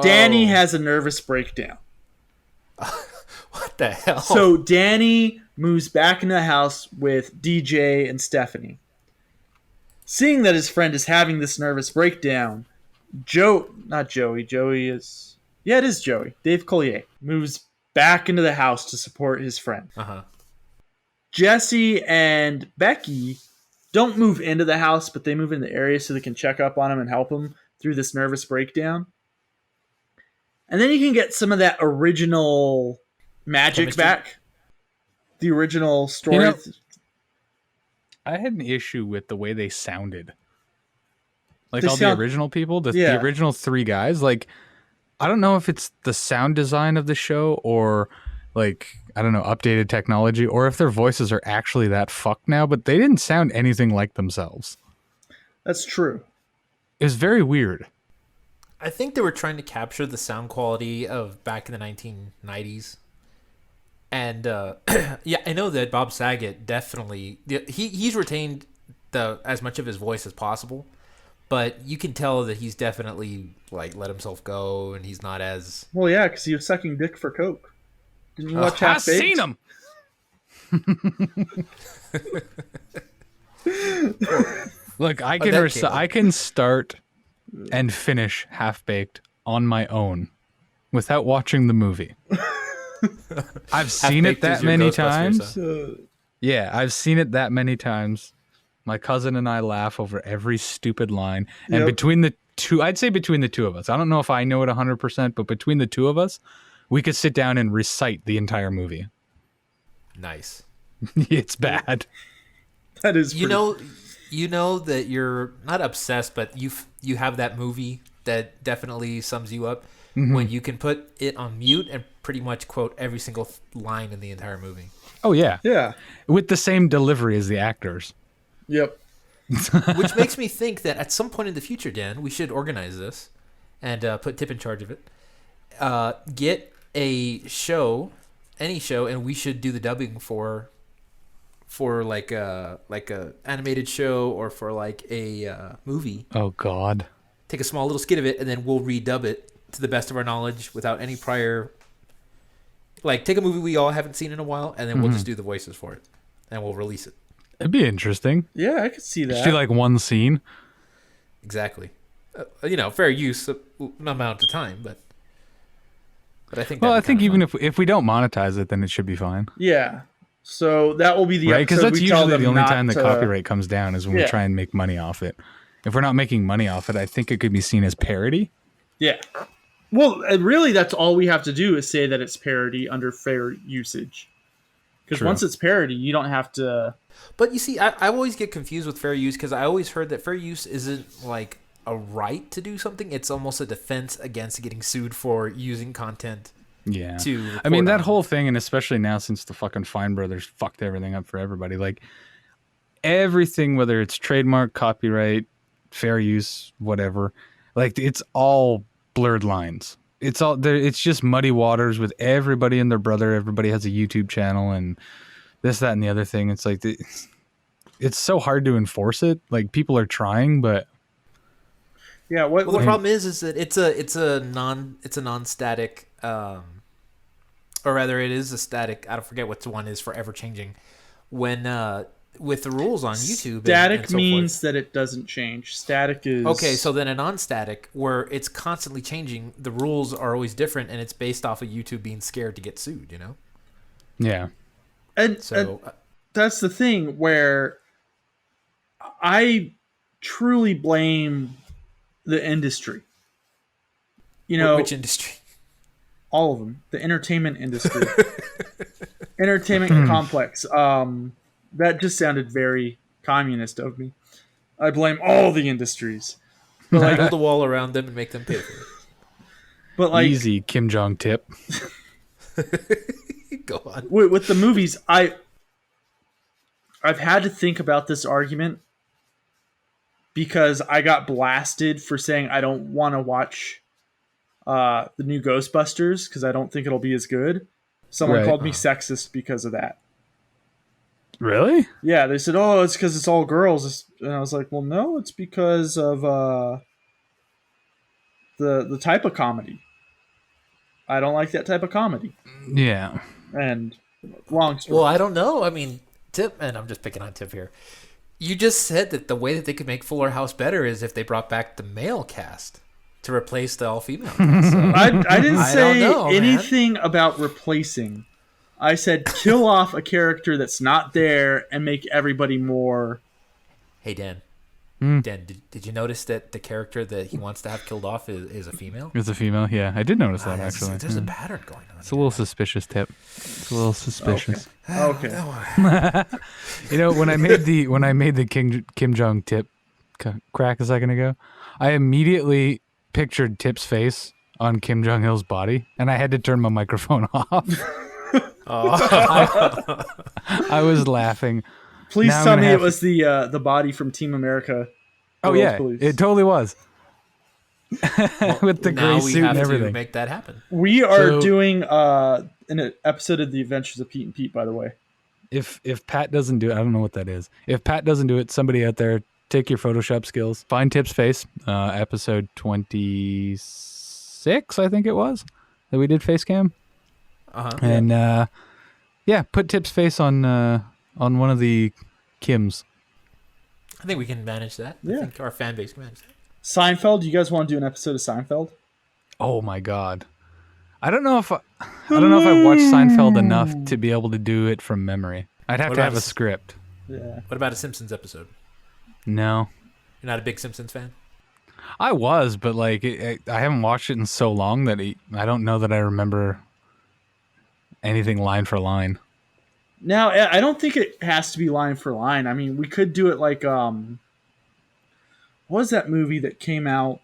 Danny has a nervous breakdown. What the hell? So Danny moves back into the house with DJ and Stephanie. Seeing that his friend is having this nervous breakdown, Joey is Dave Collier moves back into the house to support his friend. Uh-huh. Jesse and Becky don't move into the house, but they move in the area so they can check up on him and help him through this nervous breakdown. And then you can get some of that original magic Chemistry. back. The original story. I had an issue with the way they sounded. Like They all sound- the original people, the Yeah. original 3 guys, like I don't know if it's the sound design of the show or like I don't know, updated technology or if their voices are actually that fucked now, but they didn't sound anything like themselves. That's true. It was very weird. I think they were trying to capture the sound quality of back in the 1990s. And yeah, I know that Bob Saget definitely he's retained as much of his voice as possible, but you can tell that he's definitely like let himself go and he's not as Well, yeah, because he was sucking dick for coke. Didn't you watch I've Half Baked? seen them. Look, I can that came up. I can start and finish Half Baked on my own without watching the movie. I've seen it Half-Baked is that your many Ghostbusters, times. Yeah, I've seen it that many times. My cousin and I laugh over every stupid line. And Yep. between the two, I'd say between the two of us, I don't know if I know it 100%, but between the two of us, we could sit down and recite the entire movie. nice. It's bad. That is pretty- You know that you're not obsessed, but you have that movie that definitely sums you up. when you can put it on mute and pretty much quote every single line in the entire movie. Oh yeah, Yeah. with the same delivery as the actors. Yep. Which makes me think that at some point in the future, Dan, we should organize this and put Tip in charge of it. Get a show, any show, and we should do the dubbing for like a animated show or for like a movie. Oh God. Take a small little skit of it, and then we'll redub it to the best of our knowledge without any prior. Like, take a movie we all haven't seen in a while, and then we'll just do the voices for it, and we'll release it. It'd be interesting. Yeah, I could see that. Just do like one scene. Exactly. Fair use amount of time, but I think. Well, I that'd be think kinda even fun. if we don't monetize it, then it should be fine, Yeah. So that will be the right? Because episode that's we tell usually them the only not time the to- copyright comes down is when we Yeah. try and make money off it. If we're not making money off it, I think it could be seen as parody. Yeah. Well, really, that's all we have to do is say that it's parody under fair usage. Because True. once it's parody, you don't have to. But you see, I always get confused with fair use because I always heard that fair use isn't like a right to do something; it's almost a defense against getting sued for using content. Yeah. To I mean, report that on. whole thing, and especially now since the fucking Fine brothers fucked everything up for everybody, like everything, whether it's trademark, copyright, fair use, whatever, like it's all blurred lines. It's all there. It's just muddy waters with everybody and their brother. Everybody has a YouTube channel and this, that, and the other thing. It's like it's so hard to enforce it. Like people are trying, but Yeah. Well, the problem is that it's a non-static, or rather, it is a static. I don't forget what the one is, forever changing. When with the rules on YouTube, Static and so means forth. that it doesn't change. Static is Okay, so then a non-static, where it's constantly changing, the rules are always different, and it's based off of YouTube being scared to get sued. yeah. and So that's the thing where I truly blame the industry. which industry? All of them. The entertainment industry. Entertainment complex. That just sounded very communist of me. I blame all the industries. But like, Build a wall around them and make them pay for but like Easy Kim Jong tip. it. Go on. with the movies, I've had to think about this argument because I got blasted for saying I don't want to watch the new Ghostbusters because I don't think it'll be as good. Someone Right. called me sexist because of that. Really? Yeah, they said, "Oh, it's because it's all girls," and I was like, "Well, no, it's because of the type of comedy. I don't like that type of comedy." Yeah. And long story. Well, I don't know. I mean, Tip, and I'm just picking on Tip here. You just said that the way that they could make Fuller House better is if they brought back the male cast to replace the all-female cast. So. I didn't I say don't know, man. anything about replacing. I said kill off a character that's not there and make everybody more. Hey, Dan. Hmm. Dan, did you notice that the character that he wants to have killed off is a female? It's a female. Yeah, I did notice that actually. There's a Yeah. pattern going on. It's a little suspicious, Tip. It's a little suspicious. Okay. You know, when I made the Kim Jong tip crack a second ago, I immediately pictured Tip's face on Kim Jong Il's body, and I had to turn my microphone off. I was laughing. Please Now I'm tell gonna me have it was the body from Team America. Oh World yeah, Police. it totally was. With the now gray we suit have and to everything. make that happen. We are So- doing an episode of The Adventures of Pete and Pete, by the way. If Pat doesn't do it, I don't know what that is. If Pat doesn't do it, somebody out there, take your Photoshop skills, find Tip's face. Episode 26, I think it was, that we did face cam. Uh-huh. And yeah, put Tip's face on one of the Kims. I think we can manage that. Yeah. I think our fan base can manage that. Seinfeld. You guys want to do an episode of Seinfeld? Oh my god. I don't know if I've watched Seinfeld enough to be able to do it from memory. I'd have What to about have a a- script. Yeah. What about a Simpsons episode? No. You're not a big Simpsons fan? I was, but like I haven't watched it in so long that I don't know that I remember anything line for line. Now, I don't think it has to be line for line. I mean, we could do it like what was that movie that came out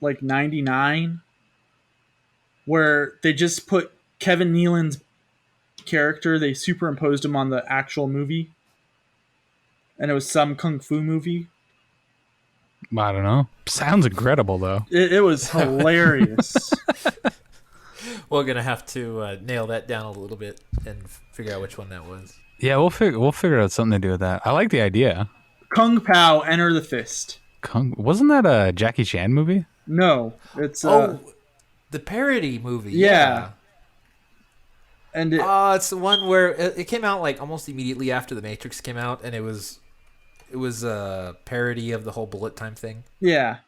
like 99? where they just put Kevin Nealon's character, they superimposed him on the actual movie, and it was some kung fu movie. I don't know. Sounds incredible though. It was hilarious. We're gonna have to nail that down a little bit and figure out which one that was. Yeah, we'll figure out something to do with that. I like the idea. Kung Pao, Enter the Fist. Wasn't that a Jackie Chan movie? No, it's The parody movie. Yeah. And It's the one where it came out like almost immediately after The Matrix came out, and it was a parody of the whole bullet time thing. yeah.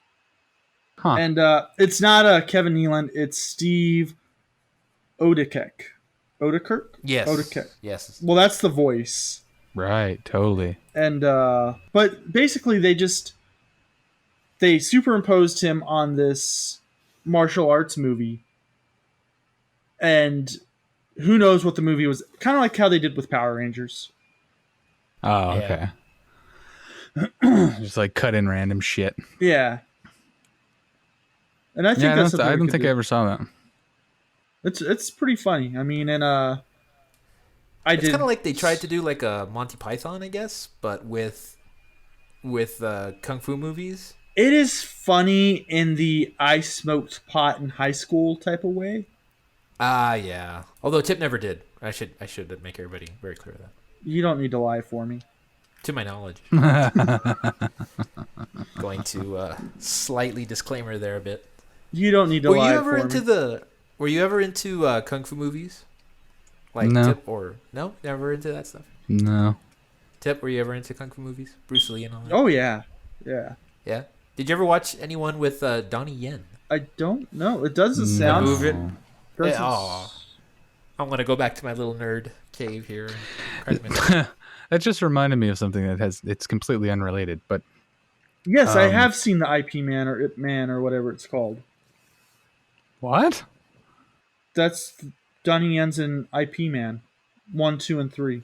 Huh. And it's not Kevin Nealon, it's Steve Odekirk. Yes. Odekirk. Yes. Well, that's the voice. Right, totally. And but basically they superimposed him on this martial arts movie. And who knows what the movie was, kind of like how they did with Power Rangers. Oh, Yeah. okay. Just like cut in random shit. Yeah. And I think that's I don't think I ever saw that. It's pretty funny. I mean, and It's kind of like they tried to do like a Monty Python, I guess, but with kung fu movies. It is funny in the I smoked pot in high school type of way. Yeah. Although Tip never did. I should make everybody very clear of that. You don't need to lie for me. To my knowledge. Going to slightly disclaimer there a bit. You don't need to lie for me. Were you ever into kung fu movies? Like No. Tip or no? Never into that stuff. No. Tip, were you ever into kung fu movies? Bruce Lee and all that. Oh yeah, yeah. Yeah. Did you ever watch anyone with Donnie Yen? I don't know. It doesn't sound. Move it. doesn't- I'm gonna go back to my little nerd cave here. And crack my- That just reminded me of something it's completely unrelated, but Yes, I have seen the IP Man or Ip Man or whatever it's called. what? That's Donnie Yen's in IP Man, 1, 2, and 3.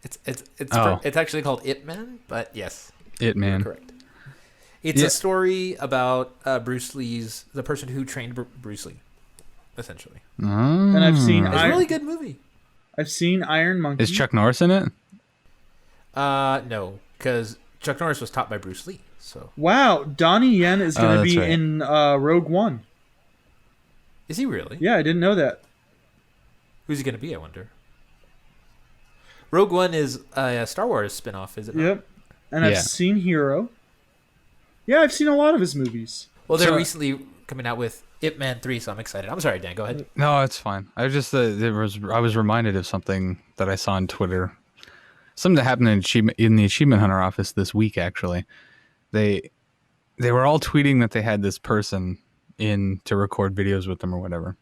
It's actually called Ip Man, but yes, It Man. correct. It's a story about Bruce Lee's, the person who trained Bruce Lee, essentially. And I've seen It's a really good movie. I've seen Iron Monkey. Is Chuck Norris in it? No, because Chuck Norris was taught by Bruce Lee. So Wow, Donnie Yen is going to that's be right. in Rogue One. is he really? Yeah, I didn't know that. Who's he going to be? I wonder. Rogue One is a Star Wars spinoff, is it? Not? Yep. And I've Yeah. seen Hero. Yeah, I've seen a lot of his movies. Well, they're So- recently coming out with Ip Man 3, so I'm excited. I'm sorry, Dan. Go ahead. No, it's fine. I just I was reminded of something that I saw on Twitter. Something that happened in the Achievement Hunter office this week. Actually, they were all tweeting that they had this person in to record videos with them or whatever.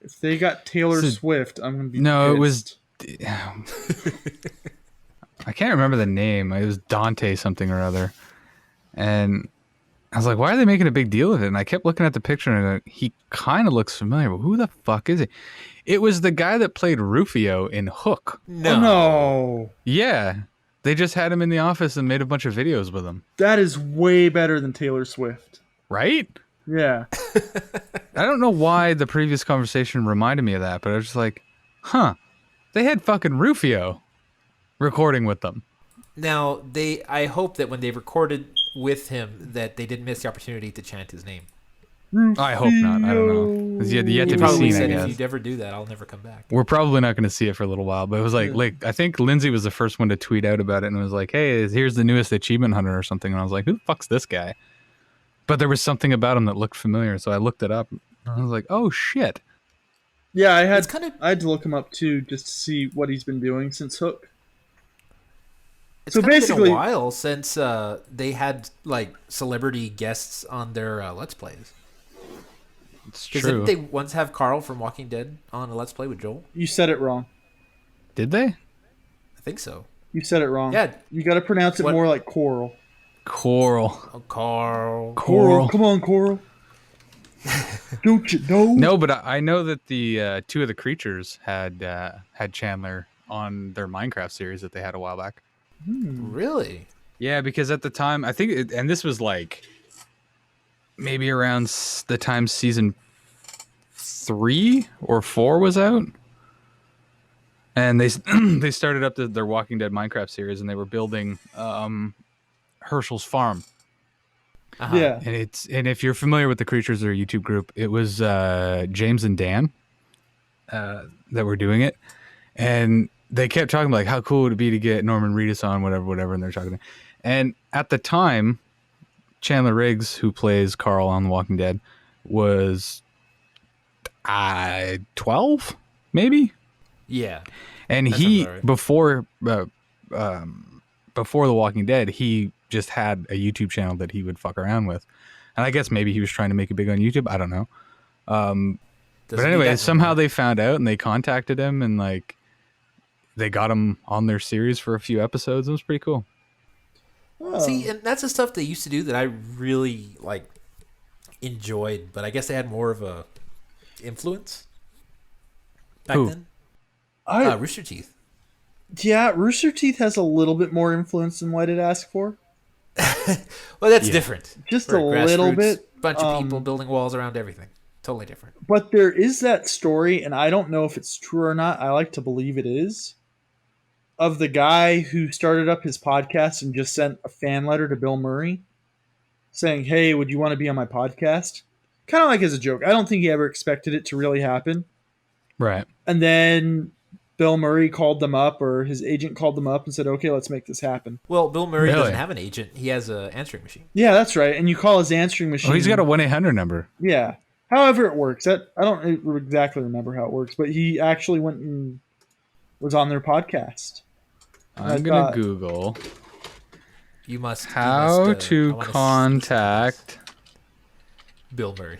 If they got Taylor So- Swift, I'm going to be No, it pissed. was. I can't remember the name. It was Dante something or other, and I was like, "Why are they making a big deal of it?" And I kept looking at the picture, and he kind of looks familiar. But who the fuck is he? It was the guy that played Rufio in Hook. No. Oh, no. Yeah, they just had him in the office and made a bunch of videos with him. That is way better than Taylor Swift. Right? Yeah. I don't know why the previous conversation reminded me of that, but I was just like, "Huh? They had fucking Rufio recording with them." Now, I hope that when they recorded with him that they didn't miss the opportunity to chant his name. I hope not. I don't know. It's yet He to be probably seen, I said, guess. if you never do that, I'll never come back. We're probably not going to see it for a little while, but it was like I think Lindsay was the first one to tweet out about it and was like, "Hey, here's the newest Achievement Hunter or something." And I was like, "Who the fuck's this guy?" But there was something about him that looked familiar, so I looked it up. And I was like, "Oh shit!" Yeah, I It's kind of had to look him up too just to see what he's been doing since Hook. It's So kind of basically- been a while since they had like celebrity guests on their Let's Plays. It's Because true. didn't they once have Carl from Walking Dead on a Let's Play with Joel? You said it wrong. Did they? I think so. You said it wrong. Yeah. You got to pronounce it What- more like Coral. Coral. Oh, Carl. Coral. Come on, Coral. Don't you know? No, but I know that the two of the creatures had Chandler on their Minecraft series that they had a while back. Really? Yeah, because at the time, I think, and this was like maybe around the time season 3 or 4 was out, and they they started up their Walking Dead Minecraft series, and they were building Herschel's farm. Uh-huh. Yeah. And if you're familiar with the Creatures or YouTube group, it was James and Dan that were doing it, and they kept talking like how cool would it be to get Norman Reedus on, whatever, and they're talking. And at the time, Chandler Riggs, who plays Carl on The Walking Dead, was 12, maybe. Yeah. And That he sounds about before The Walking Dead, he just had a YouTube channel that he would fuck around with, and I guess maybe he was trying to make it big on YouTube. I don't know. But anyway, somehow they found out and they contacted him, and like they got him on their series for a few episodes. It was pretty cool. Oh. See, and that's the stuff they used to do that I really like enjoyed, but I guess they had more of a influence back Who? then. I Rooster Teeth. yeah, Rooster Teeth has a little bit more influence than Why Did Ask For. Well, that's Yeah. different. Just For a little grassroots, bit. Bunch of people building walls around everything. Totally different. But there is that story, and I don't know if it's true or not. I like to believe it is. Of the guy who started up his podcast and just sent a fan letter to Bill Murray saying, "Hey, would you want to be on my podcast?" Kind of like as a joke. I don't think he ever expected it to really happen. Right. And then Bill Murray called them up, or his agent called them up and said, "Okay, let's make this happen." Well, Bill Murray Really? doesn't have an agent. He has an answering machine. Yeah, that's right. And you call his answering machine. Oh, he's got a 1-800 number. Yeah. However it works. I don't exactly remember how it works, but he actually went and was on their podcast. I I'm gonna thought- Google You must. how I to wanna contact Bill Murray.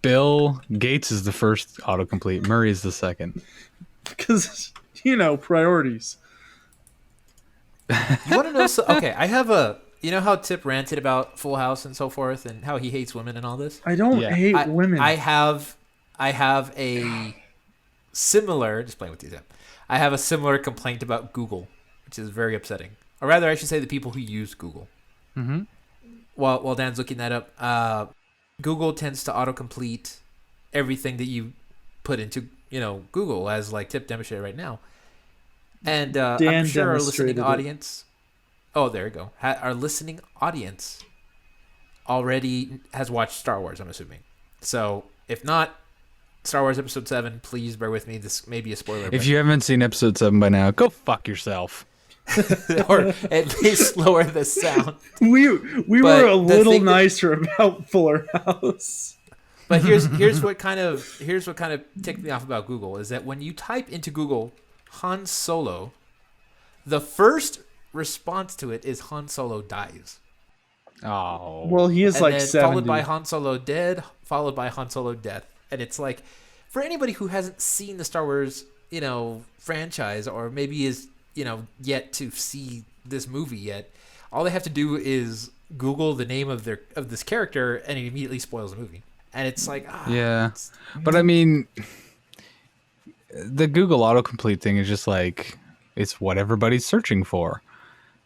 Bill Gates. Is the first autocomplete. Murray is the second. Because, priorities. You want to know? Okay, I have a. You know how Tip ranted about Full House and so forth, and how he hates women and all this. I don't Yeah. hate women. I have a similar. Just playing with you, Tip. I have a similar complaint about Google, which is very upsetting. Or rather, I should say the people who use Google. Mm-hmm. While Dan's looking that up, Google tends to autocomplete everything that you put into Google, as like Tip demonstrated right now. And Dan I'm sure our demonstrated listening it. audience. Oh, there you go. Our listening audience already has watched Star Wars, I'm assuming. So if not, Star Wars Episode 7, please bear with me. This may be a spoiler. If you haven't seen episode 7 by now, go fuck yourself. or at least lower the sound. we But were a the little thing that- nicer about Fuller House. But here's what kind of ticked me off about Google is that when you type into Google Han Solo, the first response to it is Han Solo dies. Oh. Well, he is And like then 70. followed by Han Solo dead, followed by Han Solo death. And it's like, for anybody who hasn't seen the Star Wars, franchise, or maybe is, yet to see this movie yet, all they have to do is Google the name of this character, and it immediately spoils the movie. And it's like, Yeah. But I mean, the Google autocomplete thing is just like, it's what everybody's searching for.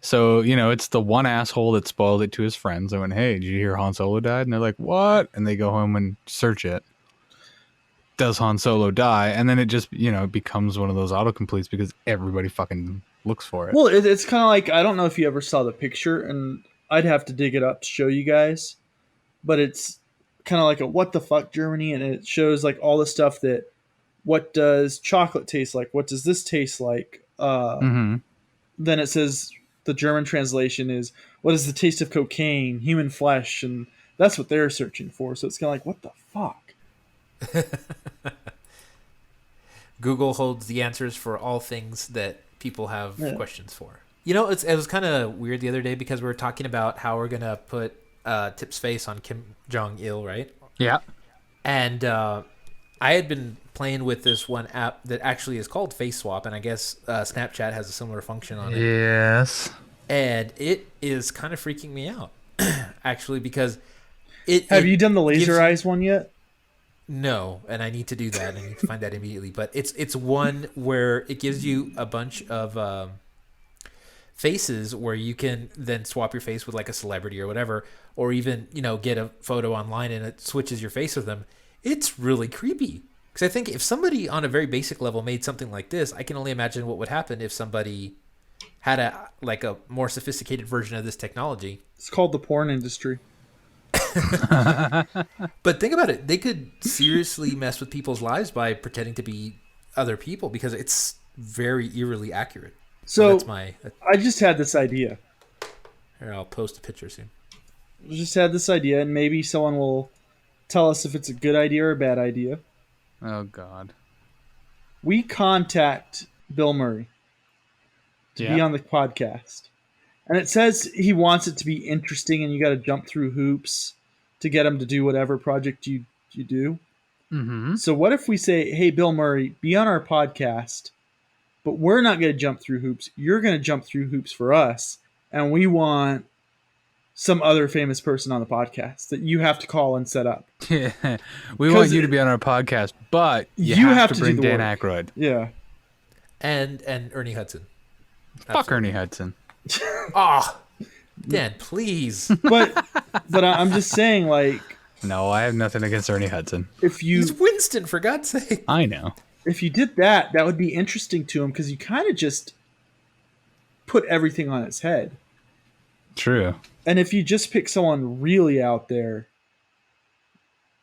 So, it's the one asshole that spoiled it to his friends. I went, "Hey, did you hear Han Solo died?" And they're like, "What?" And they go home and search it. Does Han Solo die? And then it just, it becomes one of those autocompletes because everybody fucking looks for it. Well, it's kind of like, I don't know if you ever saw the picture, and I'd have to dig it up to show you guys, but it's kind of like a what the fuck Germany, and it shows like all the stuff that, what does chocolate taste like? What does this taste like? Mm-hmm. Then it says the German translation is, what is the taste of cocaine, human flesh, and that's what they're searching for. So it's kind of like, what the fuck? Google holds the answers for all things that people have Yeah. questions for. It was kind of weird the other day because we were talking about how we're gonna put Tip's face on Kim Jong Il, right? Yeah. And I had been playing with this one app that actually is called Face Swap, and I guess Snapchat has a similar function on it. Yes. And it is kind of freaking me out, actually, because Have you done the gives laser you- eyes one yet? No, and I need to do that. I need to find that immediately. But it's one where it gives you a bunch of faces where you can then swap your face with like a celebrity or whatever, or even get a photo online and it switches your face with them. It's really creepy. Because I think if somebody on a very basic level made something like this, I can only imagine what would happen if somebody had a more sophisticated version of this technology. It's called the porn industry. But think about it. They could seriously mess with people's lives by pretending to be other people because it's very eerily accurate. So that's my... I just had this idea. Here, I'll post a picture soon. I just had this idea, and maybe someone will tell us if it's a good idea or a bad idea. Oh God. We contact Bill Murray to be on the podcast. And it says he wants it to be interesting and you got to jump through hoops to get him to do whatever project you do. Mm-hmm. So what if we say, hey, Bill Murray, be on our podcast, but we're not going to jump through hoops. You're going to jump through hoops for us. And we want some other famous person on the podcast that you have to call and set up. Yeah. We want you to be on our podcast, but you have to bring do the Dan work. Aykroyd. Yeah. And Ernie Hudson. Fuck Ernie Hudson. Ah, Dan, please. But I'm just saying, like, No, I have nothing against Ernie Hudson. if you He's Winston, for God's sake. I know. if you did that, that would be interesting to him because you kind of just put everything on its head. True. And if you just pick someone really out there,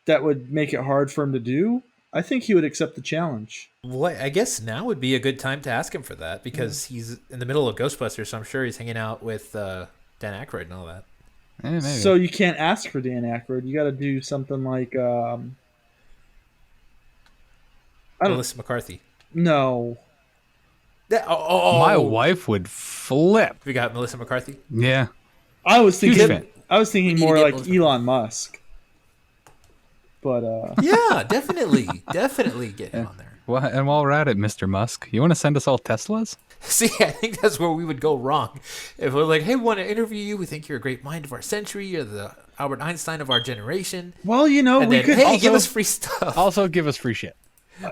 that would make it hard for him to do. I think he would accept the challenge. Well, I guess now would be a good time to ask him for that because he's in the middle of Ghostbusters, so I'm sure he's hanging out with Dan Aykroyd and all that. Maybe. So you can't ask for Dan Aykroyd. You got to do something like, I don't Melissa McCarthy. know. My wife would flip. We got Melissa McCarthy. Yeah. I was Huge thinking. fan. I was thinking We need to more get like Melissa Elon Musk. But Yeah, definitely get him on there. Well, and while we're at it, Mr. Musk, you want to send us all Teslas? See, I think that's where we would go wrong. If we're like, hey, we want to interview you. We think you're a great mind of our century. You're the Albert Einstein of our generation. well, you know, And we then, could hey, also, give us free stuff. Also, give us free shit.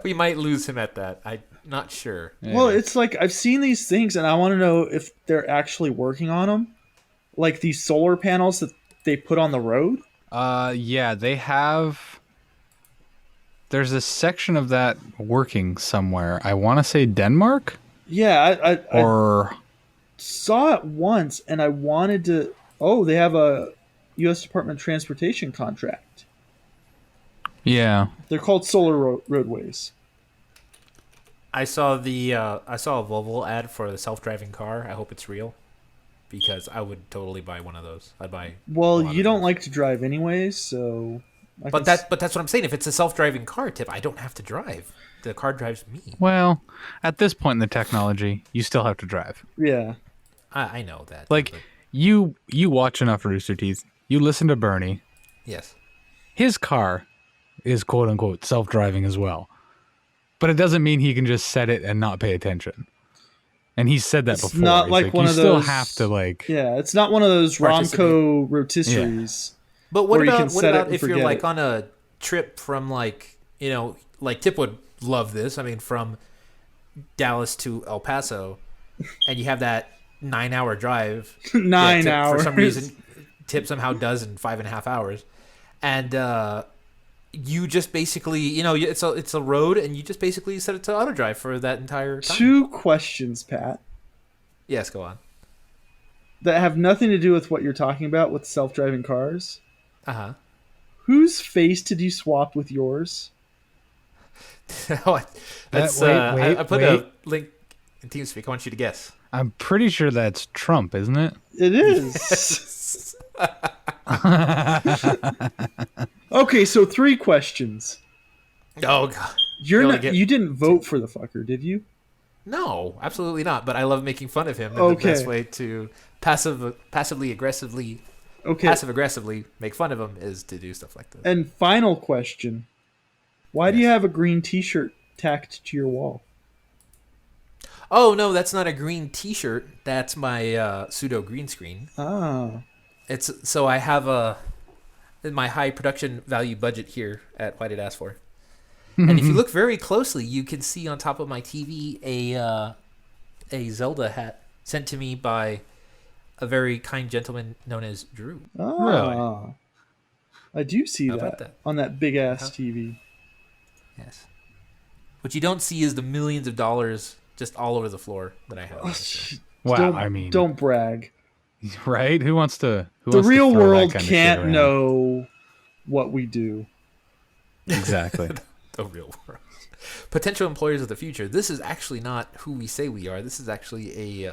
We might lose him at that. I'm not sure. Well, it's like I've seen these things, and I want to know if they're actually working on them, like these solar panels that they put on the road. Yeah, they have. There's a section of that working somewhere. I want to say Denmark Yeah, I or saw it once, and I wanted to. Oh, they have a U.S. Department of Transportation contract. yeah. They're called solar roadways. I saw a Volvo ad for the self-driving car. I hope it's real, because I would totally buy one of those. I'd buy. Well, a lot you of don't those. like to drive anyways, so. But that's what I'm saying. If it's a self-driving car, Tip, I don't have to drive. The car drives me. Well, at this point in the technology, you still have to drive. Yeah. I know that. Like but- you watch enough Rooster Teeth. You listen to Bernie. yes. His car is quote unquote self-driving as well. But it doesn't mean he can just set it and not pay attention. And he said that It's before. not He's like one you of still those- have to like Yeah, it's not one of those Participate. Romco rotisseries. But what Or you can about set it and if you're forget like it. on a trip from like Tip would love this. I mean, from Dallas to El Paso, and you have that 9-hour drive. 9 Tip, hours. for some reason. Tip somehow does in 5.5 hours, and you just basically it's a road, and you just basically set it to auto drive for that entire time. 2 questions, Pat, Yes, go on. that have nothing to do with what you're talking about with self-driving cars. Uh Whose face did you swap with yours? huh. That's wait, I put wait. a link in TeamSpeak. I want you to guess. I'm pretty sure that's Trump, isn't it? It is. Okay, so 3 questions. Oh God. You're Really not. get- You didn't vote for the fucker, did you? No, absolutely not. But I love making fun of him. And Okay. the best way to passive aggressively make fun of him is to do stuff like this. And final question: why do you have a green T-shirt tacked to your wall? Oh no, that's not a green T-shirt. That's my pseudo green screen. Ah, It's so I have my high production value budget here at Why Did Ask For. And if you look very closely, you can see on top of my TV a Zelda hat sent to me by a very kind gentleman known as Drew. ah. I do see How about that, that? on that big ass Uh-huh. TV. Yes. What you don't see is the millions of dollars just all over the floor that I have. Wow, don't, I mean, don't brag. right? Who wants to? Who The wants real to throw world that kind of shit can't around? know what we do. Exactly. The real world. Potential employers of the future. This is actually not who we say we are. This is actually a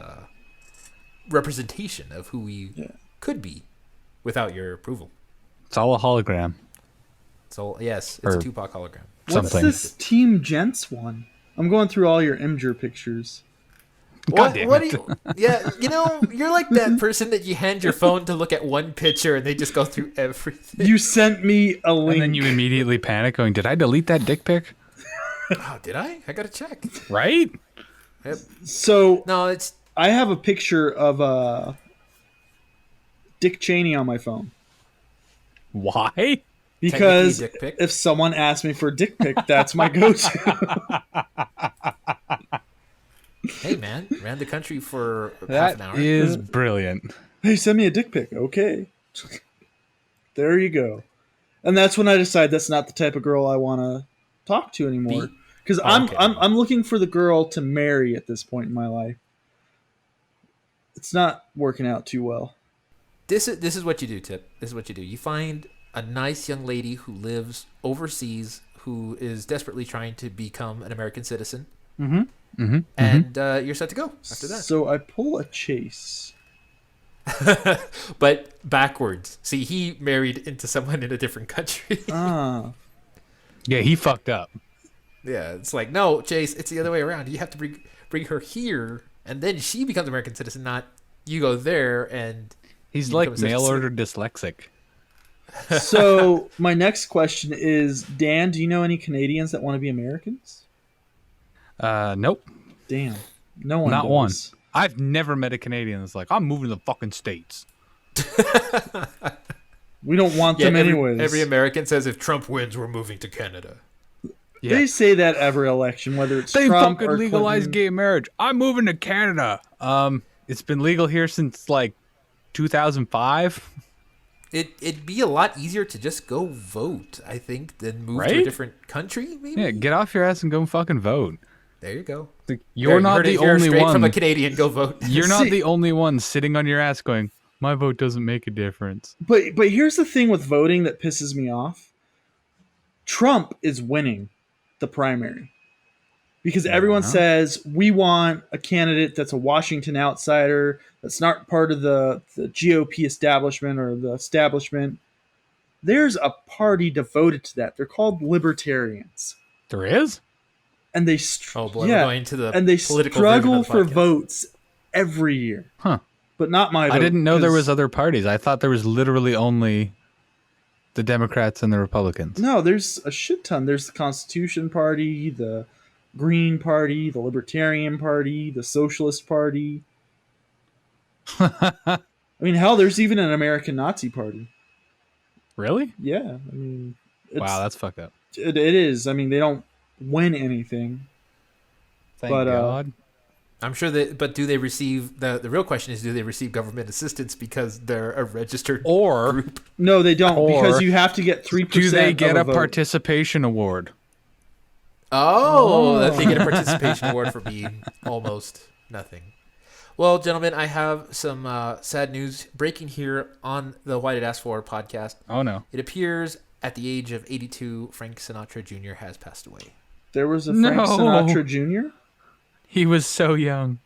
representation of who we could be without your approval. It's all a hologram. So, yes, it's Or a Tupac hologram. What's Something. this Team Gents one? I'm going through all your Imgur pictures. God damn what it. do you, yeah, you're like that person that you hand your phone to look at one picture and they just go through everything. You sent me a link. And then you immediately panic, going, "Did I delete that dick pic?" Oh, did I? I gotta check. Right? Yep. So No, it's I have a picture of Dick Cheney on my phone Why? because Technically a dick pic. if someone asks me for a dick pic, that's my go-to. hey man, ran the country for half an That hour. is brilliant. Hey, send me a dick pic. Okay. There you go. And that's when I decide that's not the type of girl I want to talk to anymore. Be- Because okay. I'm looking for the girl to marry at this point in my life. It's not working out too well. This is what you do, Tip. This is what you do. You find a nice young lady who lives overseas who is desperately trying to become an American citizen, and you're set to go after that. So I pull a Chase. But backwards. See, he married into someone in a different country. Ah. Yeah, he fucked up. Yeah, it's like, no, Chase, it's the other way around. You have to bring her here, and then she becomes an American citizen, not you go there and He's you like become a mail citizen. order dyslexic. So my next question is, Dan, do you know any Canadians that want to be Americans? Nope. Damn. No one Not does. one. I've never met a Canadian that's like, I'm moving to the fucking States. We don't want them anyways. Every American says if Trump wins, we're moving to Canada. Yeah. They say that every election, whether it's They Trump fucking or legalized Clinton. gay marriage. I'm moving to Canada. It's been legal here since like 2005. It'd be a lot easier to just go vote, I think, than move to a Right? different country. Maybe. Yeah, get off your ass and go fucking vote. There you go. You're There, you not heard it the here only straight one. from a Canadian. Go vote. You're not See- the only one sitting on your ass going, my vote doesn't make a difference. But here's the thing with voting that pisses me off. Trump is winning the primary. Because everyone says we want a candidate that's a Washington outsider, that's not part of the GOP establishment or the establishment. There's a party devoted to that. They're called libertarians. There is? And they Oh boy, we're going to the and they political struggle version for of the podcast. votes every year. Huh. But not my vote. I didn't know there 'cause- was other parties. I thought there was literally only the Democrats and the Republicans. No, there's a shit ton. There's the Constitution Party, the Green Party, the Libertarian Party, the Socialist Party. I mean, hell, there's even an American Nazi Party. Really? Yeah, I mean, it's, Wow, that's fucked up. it is. I mean, they don't win anything. Thank But, God. I'm sure that, but do they receive the real question is, do they receive government assistance because they're a registered Or group? No, they don't, Or because you have to get 3%. do they get of a vote. participation award? Oh, that they get a participation award for being almost nothing. Well, gentlemen, I have some sad news breaking here on the Why Did Ask For podcast. Oh, no. It appears at the age of 82, Frank Sinatra Jr. has passed away. There was a Frank No. Sinatra Jr.? He was so young.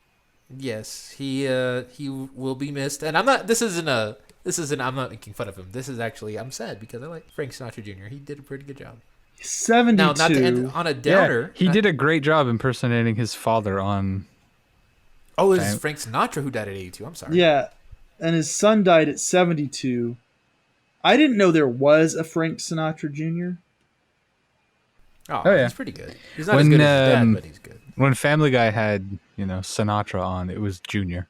Yes, he will be missed, and I'm not. I'm not making fun of him. This is actually, I'm sad because I like Frank Sinatra Jr. He did a pretty good job. 72. Now, not to end on a downer. He did a great job impersonating his father on... Oh, it was Damn. Frank Sinatra who died at 82. I'm sorry. Yeah, and his son died at 72. I didn't know there was a Frank Sinatra Jr. Oh, yeah. he's pretty good. He's not as When, good as his dad, but he's good. When Family Guy had, Sinatra on, it was Junior.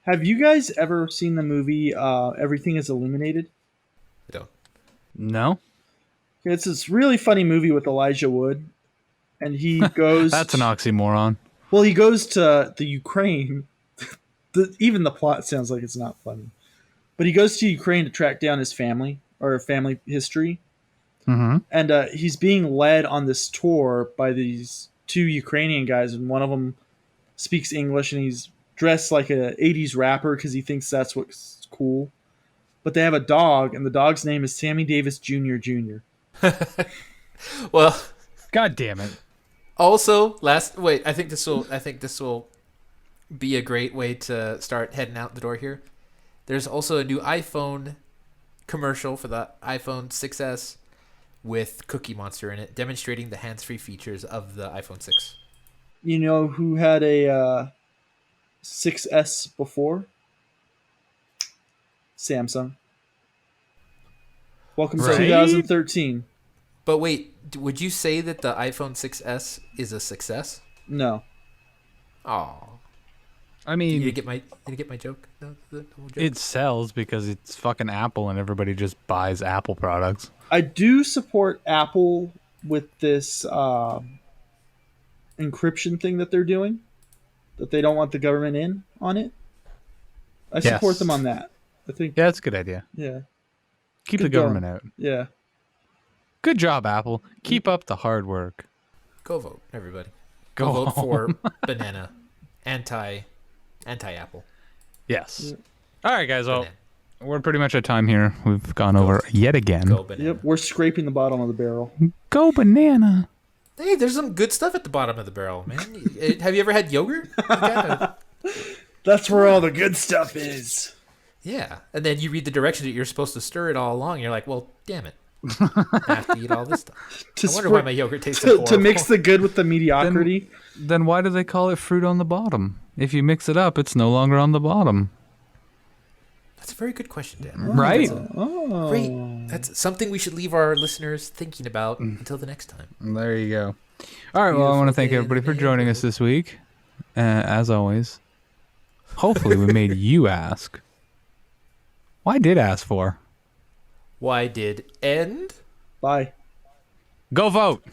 Have you guys ever seen the movie Everything is Illuminated? I don't. No? It's this really funny movie with Elijah Wood, and he goes. That's an oxymoron. Well, he goes to the Ukraine. Even the plot sounds like it's not funny, but he goes to Ukraine to track down his family, or family history. Mm-hmm. And he's being led on this tour by these two Ukrainian guys, and one of them speaks English, and he's dressed like a 80s rapper because he thinks that's what's cool. But they have a dog, and the dog's name is Sammy Davis Jr. Jr. Well, God damn it. also I think this will be a great way to start heading out the door here. There's also a new iPhone commercial for the iPhone 6s with Cookie Monster in it, demonstrating the hands-free features of the iPhone 6. You know who had a 6S before? Samsung. Welcome to Right? 2013. But wait, would you say that the iPhone 6s is a success? No. Oh, I you mean, didn't get my joke? No, the whole joke? it sells because it's fucking Apple and everybody just buys Apple products. I do support Apple with this encryption thing that they're doing, that they don't want the government in on it. I support Yes. them on that. I think, Yeah, that's a good idea. yeah, Keep Good the government out. yeah. Good job, Apple. Keep up the hard work. Go vote, everybody. Go Go vote home. for banana. Anti-Apple. Yes. Yeah. All right, guys. Well, Banana. we're pretty much at time here. We've gone over yet again. Go banana. Yep, we're scraping the bottom of the barrel. Go banana. Hey, there's some good stuff at the bottom of the barrel, man. Have you ever had yogurt? You gotta- That's where all the good stuff is. yeah. And then you read the directions that you're supposed to stir it all along. And you're like, well, damn it. I have to eat all this stuff. To, I wonder spr- why my yogurt tastes so to mix the good with the mediocrity. Then why do they call it fruit on the bottom? If you mix it up, it's no longer on the bottom. That's a very good question, Dan. Right? Oh, Great. That's something we should leave our listeners thinking about until the next time. There you go. All right. Well, I want to Beautiful thank day in everybody the for joining us neighborhood. this week. As always, hopefully we made you ask. Why did ask for? Why did end? Bye. Go vote.